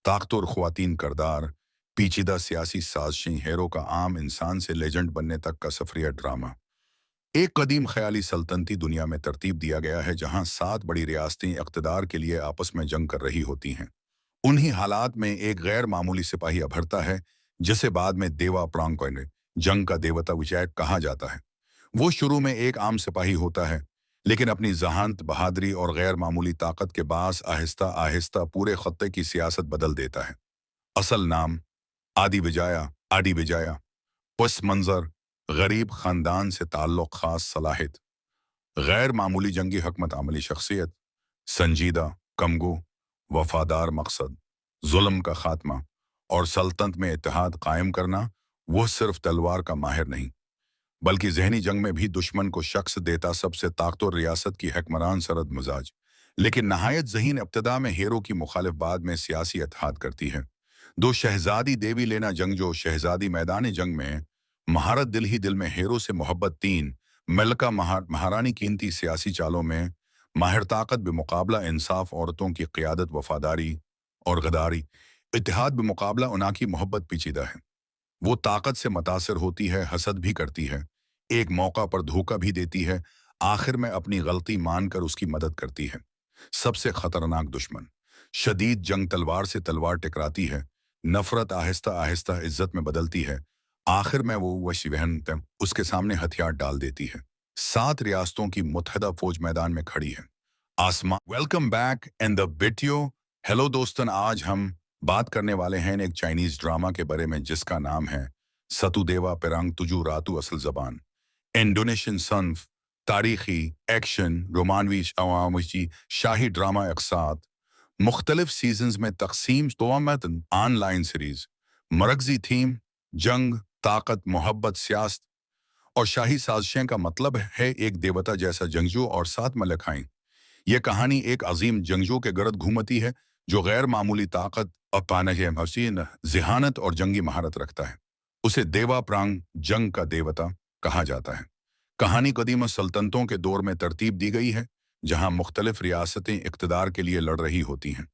ताकतवर ख्वातीन करदार, पेचीदा सियासी साजिशें, हेरो का आम इंसान से लेजेंड बनने तक का सफरिया ड्रामा। एक कदीम ख्याली सल्तनती दुनिया में तरतीब दिया गया है जहां 7 बड़ी रियासतें इक़्तिदार के लिए आपस में जंग कर रही होती हैं। उन्हीं हालात में एक गैर मामूली सिपाही अभरता है जिसे बाद में देवा प्रांग, जंग का देवता विजय कहा जाता है। वो शुरू में एक आम सिपाही होता है, लेकिन अपनी जहानत, बहादुरी और गैर मामूली ताकत के बास आहिस्ता आहिस्ता पूरे खत्ते की सियासत बदल देता है। असल नाम आदि विजाया, पस मंजर, गरीब खानदान से ताल्लुक, खास सलाहियत, गैर मामूली जंगी हकमत अमली शख्सियत, संजीदा, कमगो, वफादार मकसद, जुल्म का खात्मा और सल्तनत में इत्तेहाद कायम करना। वह सिर्फ तलवार का माहिर नहीं, बल्कि जहनी जंग में भी दुश्मन को शख्स देता सबसे ताकतवर रियासत की हकमरान सरद मिजाज। लेकिन नहायत ज़हीन इब्तदा में हेरो की मुखालिफ बाद में सियासी इत्तेहाद करती है। दो शहजादी देवी लेना जंगजो शहजादी मैदान जंग में महारत दिल ही दिल में हेरो से मोहब्बत तीन मलका महारानी कीमती सियासी चालों में माहिर ताकत बेमुकाबला इंसाफ औरतों की क़ियादत वफादारी और गदारी इत्तेहाद बेमुकाबला उना की मोहब्बत पेचीदा है। वो ताकत से मुतासिर होती है, हसद भी करती है, एक मौका पर धोखा भी देती है, आखिर में अपनी गलती मानकर उसकी मदद करती है। सबसे खतरनाक दुश्मन शदीद जंग तलवार से तलवार टकराती है, नफरत आहिस्ता आहिस्ता इज्जत में बदलती है, आखिर में वो वशी बहन उसके सामने हथियार डाल देती है। 7 रियासतों की मुत्तहदा फौज मैदान में खड़ी है। आसमान welcome back and the video. Hello दोस्तन, आज हम बात करने वाले हैं एक चाइनीज ड्रामा के बारे में जिसका नाम है सतुदेवा पेरंग तुजू रातू असल जबान। इंडोनेशियन सन्फ, तारीखी, एक्शन, रोमानवी अवामी शाही ड्रामा अकसात, मुख्तलिफ सीजन्स में तकसीम तोमतन ऑनलाइन सीरीज, मरकजी थीम, जंग, ताकत, मोहब्बत, सियासत और शाही साजिशें का मतलब है एक देवता जैसा जंगजू और 7 मलकाएं। यह कहानी एक अजीम जंगजू के गर्द घूमती है जो गैर मामूली ताकत, अपानह हसीन, जिहानत और जंगी महारत रखता है। उसे देवा प्रांग, जंग का देवता, कहा जाता है। कहानी कदीम सल्तनतों के दौर में तरतीब दी गई है जहां मुख्तलिफ रियासतें इक़्तिदार के लिए लड़ रही होती हैं।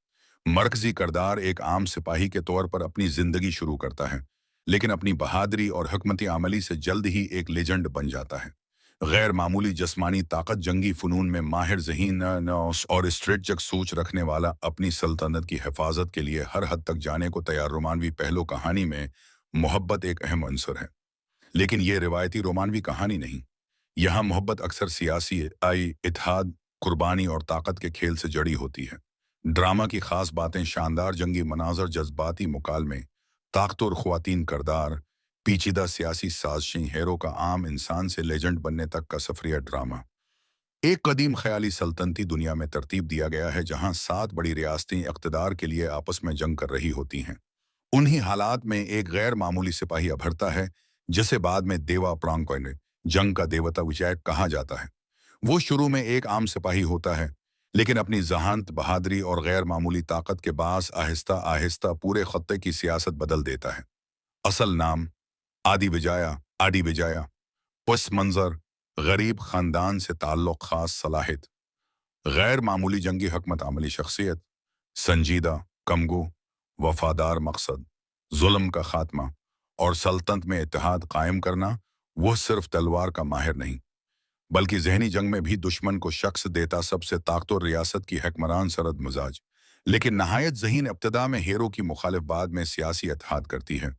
मरकजी करदार एक आम सिपाही के तौर पर अपनी जिंदगी शुरू करता है, लेकिन अपनी बहादुरी और हकमती आमली से जल्द ही एक लेजेंड बन जाता है। गैर मामूली जस्मानी ताकत, जंगी फ़नून में माहिर ज़हीन और स्ट्रेटजिक सोच रखने वाला, अपनी सल्तनत की हिफाजत के लिए हर हद तक जाने को तैयार। रोमानवी पहलू कहानी में मोहब्बत एक अहम अंसर है, लेकिन यह रिवायती रोमानवी कहानी नहीं। यहाँ मोहब्बत अक्सर सियासी इत्तेहाद, कुर्बानी और ताकत के खेल से जड़ी होती है। ड्रामा की खास बातें शानदार जंगी मनाजर, जज्बाती मुकालमे, ताकतवर ख्वातीन करदार, पेचीदा सियासी साजिशें, हेरो का आम इंसान से लेजेंड बनने तक का सफरिया ड्रामा। एक कदीम ख्याली सल्तनती दुनिया में तरतीब दिया गया है जहां 7 बड़ी रियासतें इक़्तिदार के लिए आपस में जंग कर रही होती हैं। उन्हीं हालात में एक गैर मामूली सिपाही अभरता है जिसे बाद में देवा प्रांग, जंग का देवता विजय कहा जाता है। वो शुरू में एक आम सिपाही होता है, लेकिन अपनी जहानत, बहादुरी और गैर मामूली ताकत के बास आहिस्ता आहिस्ता पूरे खत्ते की सियासत बदल देता है। असल नाम आदि विजाया, पस मंजर, गरीब खानदान से ताल्लुक, खास सलाहियत, गैर मामूली जंगी हकमत अमली शख्सियत, संजीदा, कमगो, वफादार मकसद, जुल्म का खात्मा और सल्तनत में इत्तेहाद कायम करना। वह सिर्फ तलवार का माहिर नहीं, बल्कि जहनी जंग में भी दुश्मन को शख्स देता सबसे ताकतवर रियासत की हकमरान सरद मिजाज। लेकिन नहायत ज़हीन इब्तदा में हेरो की मुखालिफ बाद में सियासी इत्तेहाद करती है।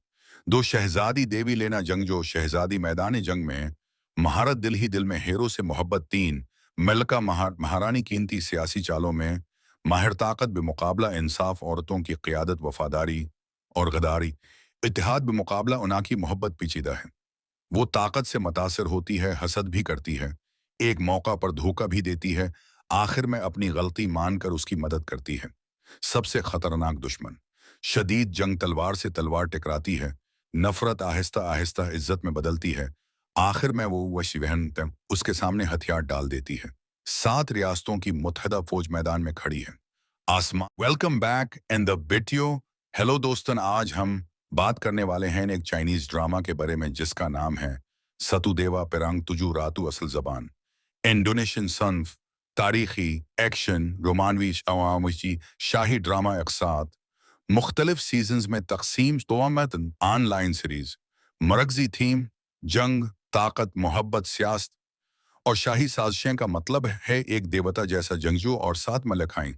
दो शहजादी देवी लेना जंगजो शहजादी मैदान जंग में महारत दिल ही दिल में हेरो से मोहब्बत तीन मलका महारानी कीमती सियासी चालों में माहिर ताकत बेमुकाबला इंसाफ औरतों की क़ियादत वफादारी और गदारी इत्तेहाद बेमुकाबला उना की मोहब्बत पेचीदा है। वो ताकत से मुतासिर होती है, हसद भी करती है, एक मौका पर धोखा भी देती है, आखिर में अपनी गलती मानकर उसकी मदद करती है। सबसे खतरनाक दुश्मन शदीद जंग तलवार से तलवार टकराती है, नफरत आहिस्ता आहिस्ता इज्जत में बदलती है, आखिर में वो वशी बहन उसके सामने हथियार डाल देती है। 7 रियासतों की मुत्तहदा फौज मैदान में खड़ी है। आसमान welcome back and the video. Hello दोस्तन, आज हम बात करने वाले हैं एक चाइनीज ड्रामा के बारे में जिसका नाम है सतुदेवा पेरंग तुजू रातू असल जबान। इंडोनेशियन सन्फ, तारीखी, एक्शन, रोमानवी अवामी शाही ड्रामा अकसात, मुख्तलिफ सीजन्स में तकसीम तोमतन ऑनलाइन सीरीज, मरकजी थीम, जंग, ताकत, मोहब्बत, सियासत और शाही साजिशें का मतलब है एक देवता जैसा जंगजू और 7 मलकाएं।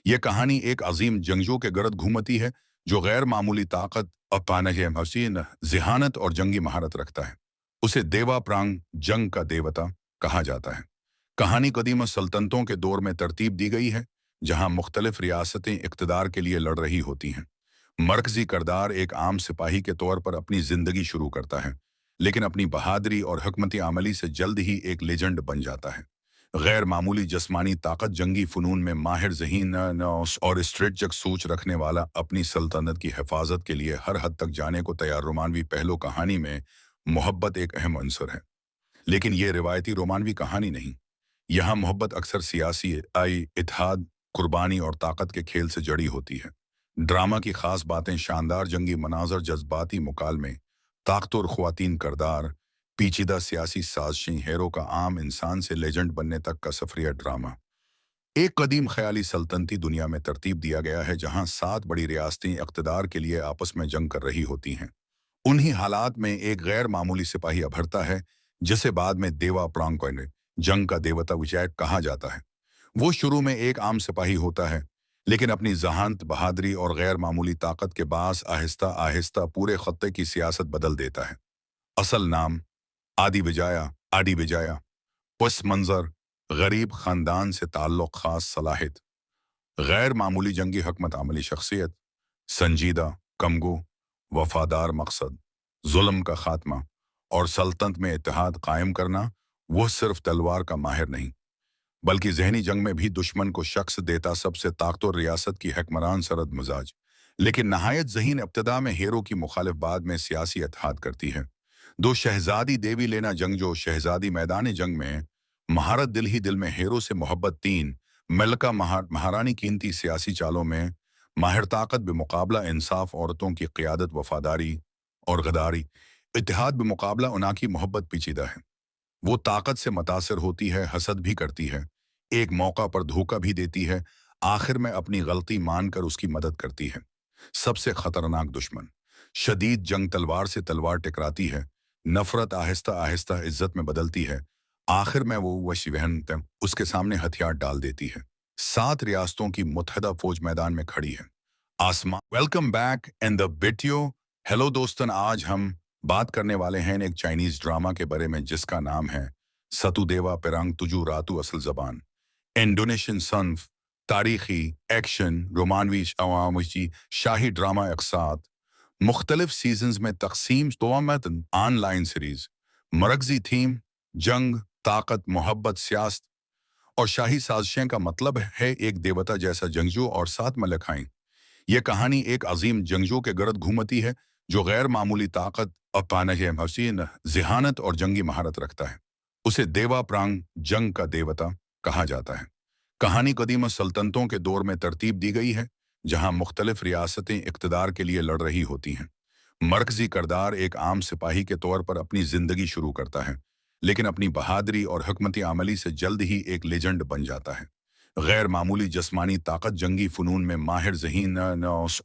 यह कहानी एक अजीम जंगजू के गर्द घूमती है जो गैर मामूली ताकत, अपानह हसीन, जिहानत और जंगी महारत रखता है। उसे देवा प्रांग, जंग का देवता, कहा जाता है। कहानी कदीम सल्तनतों के दौर में तरतीब दी गई है जहां मुख्तलिफ रियासतें इक़्तिदार के लिए लड़ रही होती हैं। मरकजी करदार एक आम सिपाही के तौर पर अपनी जिंदगी शुरू करता है, लेकिन अपनी बहादुरी और हकमती आमली से जल्द ही एक लेजेंड बन जाता है। गैर मामूली जिस्मानी ताकत, जंगी फ़नून में माहिर ज़हीन और स्ट्रेटजिक सोच रखने वाला, अपनी सल्तनत की हिफाजत के लिए हर हद तक जाने को तैयार। रोमानवी पहलू कहानी में मोहब्बत एक अहम अंसर है, लेकिन ये रिवायती रोमानवी कहानी नहीं। यहाँ मोहब्बत अक्सर सियासी इत्तेहाद, कुर्बानी और ताकत के खेल से जड़ी होती है। ड्रामा की खास बातें शानदार जंगी मनाजर, जज्बाती मुकालमे, ताकतवर ख्वातीन करदार, पेचीदा सियासी साजिशें, हीरो का आम इंसान से लेजेंड बनने तक का सफरिया ड्रामा। एक कदीम ख्याली सल्तनती दुनिया में तरतीब दिया गया है जहां 7 बड़ी रियासतें इक़्तिदार के लिए आपस में जंग कर रही होती हैं। उन्हीं हालात में एक गैर मामूली सिपाही अभरता है, जिसे बाद में देवा प्रांकोइन, जंग का देवता विजय कहा जाता है। वो शुरू में एक आम सिपाही होता है, लेकिन अपनी जहानत, बहादुरी और गैर मामूली ताकत के बास आहिस्ता आहिस्ता पूरे खत्ते की सियासत बदल देता है। असल नाम आदि विजाया, पस मंजर, गरीब खानदान से ताल्लुक, खास सलाहियत, गैर मामूली जंगी हकमत अमली शख्सियत, संजीदा, कमगो, वफादार मकसद, जुल्म का खात्मा और सल्तनत में इत्तेहाद कायम करना। वह सिर्फ तलवार का माहिर नहीं, बल्कि जहनी जंग में भी दुश्मन को शख्स देता सबसे ताकतवर रियासत की हकमरान सरद मिजाज। लेकिन नहायत ज़हीन इब्तिदा में हीरो की मुखालिफ बाद में सियासी इत्तेहाद करती है। दो शहजादी देवी लेना जंगजो, शहजादी मैदान जंग में महारत, दिल ही दिल में हीरो से मोहब्बत। 3 मलका महारानी कीमती सियासी चालों में माहिर ताकत बेमुकाबला इंसाफ, औरतों की क़ियादत, वफादारी और गदारी। इत्तेहाद बेमुकाबला उना की मोहब्बत पेचीदा है। वो ताकत से मुतासिर होती है, हसद भी करती है, एक मौका पर धोखा भी देती है, आखिर में अपनी गलती मानकर उसकी मदद करती है। सबसे खतरनाक दुश्मन, शदीद जंग, तलवार से तलवार टकराती है, नफरत आहिस्ता आहिस्ता इज्जत में बदलती है, आखिर में वो वशीवहन उसके सामने हथियार डाल देती है। 7 रियासतों की मुत्तहदा फौज मैदान में खड़ी है। आसमान। Welcome back in the video. Hello दोस्तन, आज हम बात करने वाले हैं एक चाइनीज ड्रामा के बारे में जिसका नाम है सतुदेवा पेरंग तुजु रातु असल ज़बान। इंडोनेशियन सन्फ, तारीखी, एक्शन, रोमानवी, अवामी, शाही ड्रामा अकसात, मुख्तलिफ सीजन्स में तकसीम, तोमत, ऑनलाइन सीरीज, मरकजी थीम, जंग, ताकत, मोहब्बत, सियासत और शाही साजिशें का मतलब है एक देवता जैसा जंगजू और 7 मलखाएं। यह कहानी एक अजीम जंगजू के गर्द घूमती है जो गैर मामूली ताकत, हसीन जिहानत और जंगी महारत रखता है। उसे देवा प्रांग, जंग का देवता, कहा जाता है। कहानी कदीम सल्तनतों के दौर में तरतीब दी गई है, जहां मुख्तलिफ रियासतें इक़्तिदार के लिए लड़ रही होती हैं। मरकजी करदार एक आम सिपाही के तौर पर अपनी जिंदगी शुरू करता है, लेकिन अपनी बहादुरी और हकमती आमली से जल्द ही एक लेजेंड बन जाता है। गैर मामूली जिस्मानी ताकत, जंगी फ़नून में माहिर ज़हीन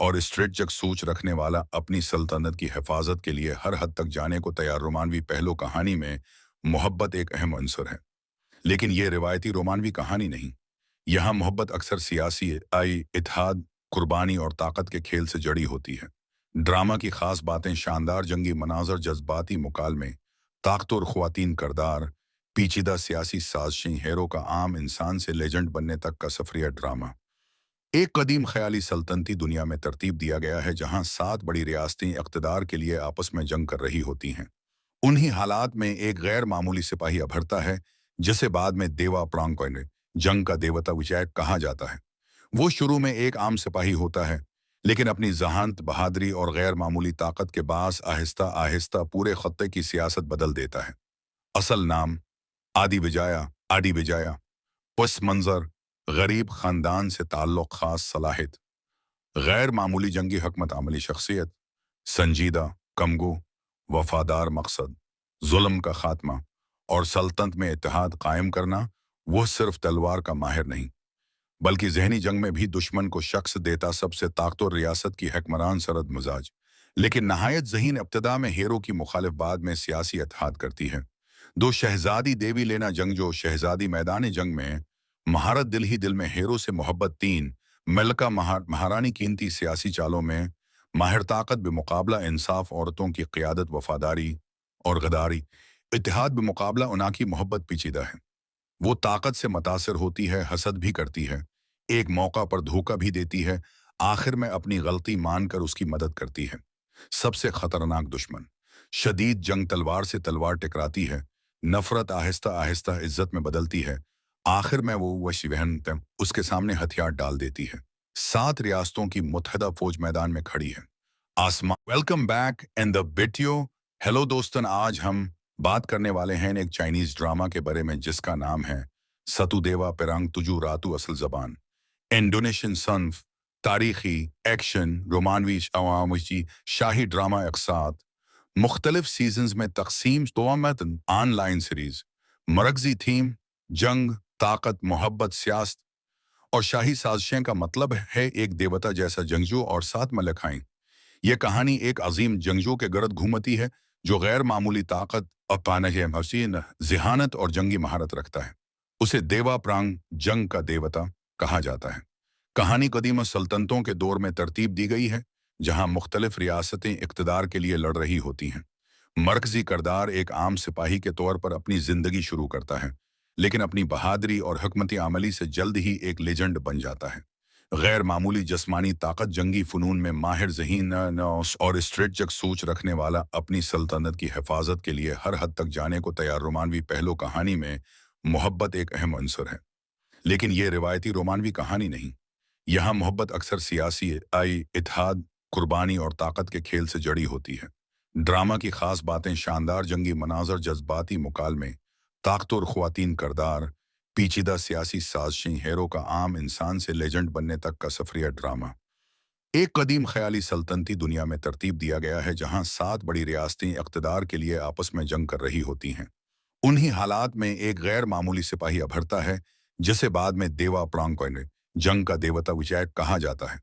और स्ट्रेटजिक सोच रखने वाला, अपनी सल्तनत की हिफाजत के लिए हर हद तक जाने को तैयार। रोमानवी पहलू कहानी में मोहब्बत एक अहम अंसर है, लेकिन ये रिवायती रोमानवी कहानी नहीं। यहाँ मोहब्बत अक्सर सियासी इत्तेहाद, कुर्बानी और ताकत के खेल से जड़ी होती है। ड्रामा की खास बातें शानदार जंगी मनाजर, जज्बाती मुकालमे, ताकतवर ख्वातीन करदार, पेचीदा सियासी साजिशें, हीरो का आम इंसान से लेजेंड बनने तक का सफरिया ड्रामा। एक कदीम ख्याली सल्तनती दुनिया में तरतीब दिया गया है जहां 7 बड़ी रियासतें इक़्तिदार के लिए आपस में जंग कर रही होती हैं। उन्हीं हालात में एक गैर मामूली सिपाही अभरता है, जिसे बाद में देवा प्रांकोइन, जंग का देवता विजय कहा जाता है। वो शुरू में एक आम सिपाही होता है, लेकिन अपनी जहानत, बहादुरी और गैर मामूली ताकत के बास आहिस्ता आहिस्ता पूरे खत्ते की सियासत बदल देता है। असल नाम आदि विजाया, पस मंजर, गरीब खानदान से ताल्लुक, खास सलाहियत, गैर मामूली जंगी हकमत अमली शख्सियत, संजीदा, कमगो, वफादार मकसद, जुल्म का खात्मा और सल्तनत में इत्तेहाद कायम करना। वह सिर्फ तलवार का माहिर नहीं, बल्कि जहनी जंग में भी दुश्मन को शख्स देता सबसे ताकतवर रियासत की हकमरान सरद मिजाज। लेकिन नहायत ज़हीन इब्तिदा में हीरो की मुखालिफ बाद में सियासी इत्तेहाद करती है। दो शहजादी देवी लेना जंगजो, शहजादी मैदान जंग में महारत, दिल ही दिल में हीरो से मोहब्बत। 3 मलका महारानी कीमती सियासी चालों में माहिर ताकत बेमुकाबला इंसाफ, औरतों की क़ियादत, वफादारी और गदारी। इत्तेहाद बेमुकाबला उना की मोहब्बत पेचीदा है। वो ताकत से मुतासिर होती है, हसद भी करती है, एक मौका पर धोखा भी देती है, आखिर में अपनी गलती मानकर उसकी मदद करती है। सबसे खतरनाक दुश्मन, शदीद जंग, तलवार से तलवार टकराती है, नफरत आहिस्ता आहिस्ता इज्जत में बदलती है, आखिर में वो वशी बहन उसके सामने हथियार डाल देती है। 7 रियासतों की मुत्तहदा फौज मैदान में खड़ी है। आसमान welcome back and the video. Hello दोस्तन, आज हम बात करने वाले हैं एक चाइनीज ड्रामा के बारे में जिसका नाम है सतुदेवा पेरंग तुजू रातू असल जबान। इंडोनेशियन सन्फ, तारीखी, एक्शन, रोमानवी, अवामी, शाही ड्रामा अकसात, मुख्तलिफ सीजन्स में तकसीम तोमत ऑनलाइन सीरीज, मरकजी थीम, जंग, ताकत, मोहब्बत, सियासत और शाही साजिशें का मतलब है एक देवता जैसा जंगजू और 7 मलखाएं। यह कहानी एक अजीम जंगजू के गर्द घूमती है जो गैर मामूली ताकत, अपानह हसीन, जिहानत और जंगी महारत रखता है। उसे देवा प्रांग, जंग का देवता, कहा जाता है। कहानी कदीम सल्तनतों के दौर में तरतीब दी गई है जहां मुख्तलिफ रियासतें इक़्तिदार के लिए लड़ रही होती हैं। मरकजी करदार एक आम सिपाही के तौर पर अपनी जिंदगी शुरू करता है, लेकिन अपनी बहादुरी और हकमती आमली से जल्द ही एक लेजेंड बन जाता है। गैर मामूली जिस्मानी ताकत, जंगी फ़नून में माहिर ज़हीन और स्ट्रेटजिक सोच रखने वाला, अपनी सल्तनत की हिफाजत के लिए हर हद तक जाने को तैयार। रोमानवी पहलू कहानी में मोहब्बत एक अहम अंसर है, लेकिन ये रिवायती रोमानवी कहानी नहीं। यहाँ मोहब्बत अक्सर सियासी इत्तेहाद, कुर्बानी और ताकत के खेल से जड़ी होती है। ड्रामा की खास बातें शानदार जंगी मनाजर, जज्बाती मुकालमे, ताकतवर ख्वातीन करदार, पेचीदा सियासी साजिशें, हीरो का आम इंसान से लेजेंड बनने तक का सफरिया ड्रामा। एक कदीम ख्याली सल्तनती दुनिया में तरतीब दिया गया है जहां 7 बड़ी रियासतें इक़्तिदार के लिए आपस में जंग कर रही होती हैं। उन्हीं हालात में एक गैर मामूली सिपाही अभरता है जिसे बाद में देवा प्रांग, जंग का देवता विजय कहा जाता है।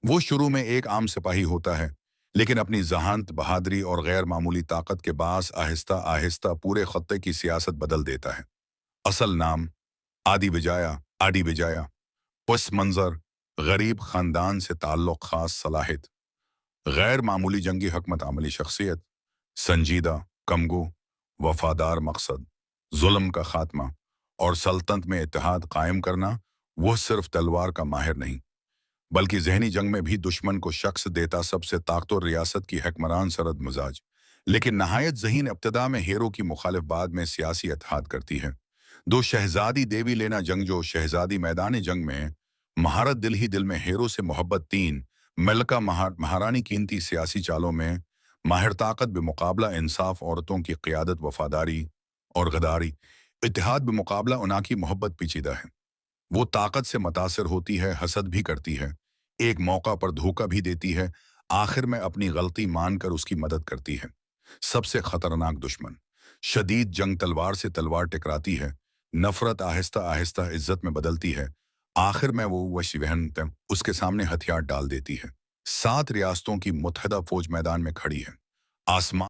वो शुरू में एक आम सिपाही होता है, लेकिन अपनी जहानत, बहादुरी और गैर मामूली ताकत के बास आहिस्ता आहिस्ता पूरे खत्ते की सियासत बदल देता है। असल नाम आदि विजाया, पस मंजर, गरीब खानदान से ताल्लुक, खास सलाहियत, गैर मामूली जंगी हकमत अमली शख्सियत, संजीदा, कमगो, वफादार मकसद, जुल्म का खात्मा और सल्तनत में इत्तेहाद कायम करना। वह सिर्फ तलवार का माहिर नहीं, बल्कि जहनी जंग में भी दुश्मन को शख्स देता सबसे ताकतवर रियासत की हकमरान सरद मिजाज, लेकिन नहायत ज़हीन इब्तिदा में हीरो की मुखालिफ बाद में सियासी इत्तेहाद करती है। दो शहजादी देवी लेना जंगजो, शहजादी मैदान जंग में महारत, दिल ही दिल में हीरो से मोहब्बत, 3 मलका महारानी कीमती सियासी चालों में माहिर ताकत बेमुकाबला इंसाफ, औरतों की क़ियादत, वफादारी और गदारी, इत्तेहाद बेमुकाबला उना की मोहब्बत पेचीदा है। वो ताकत से मुतासिर होती है, हसद भी करती है, एक मौका पर धोखा भी देती है, आखिर में अपनी गलती मानकर उसकी मदद करती है। सबसे खतरनाक दुश्मन, शदीद जंग, तलवार से तलवार टकराती है, नफरत आहिस्ता आहिस्ता इज्जत में बदलती है, आखिर में वो वशी बहन उसके सामने हथियार डाल देती है। 7 रियासतों की मुत्तहदा फौज मैदान में खड़ी है। आसमान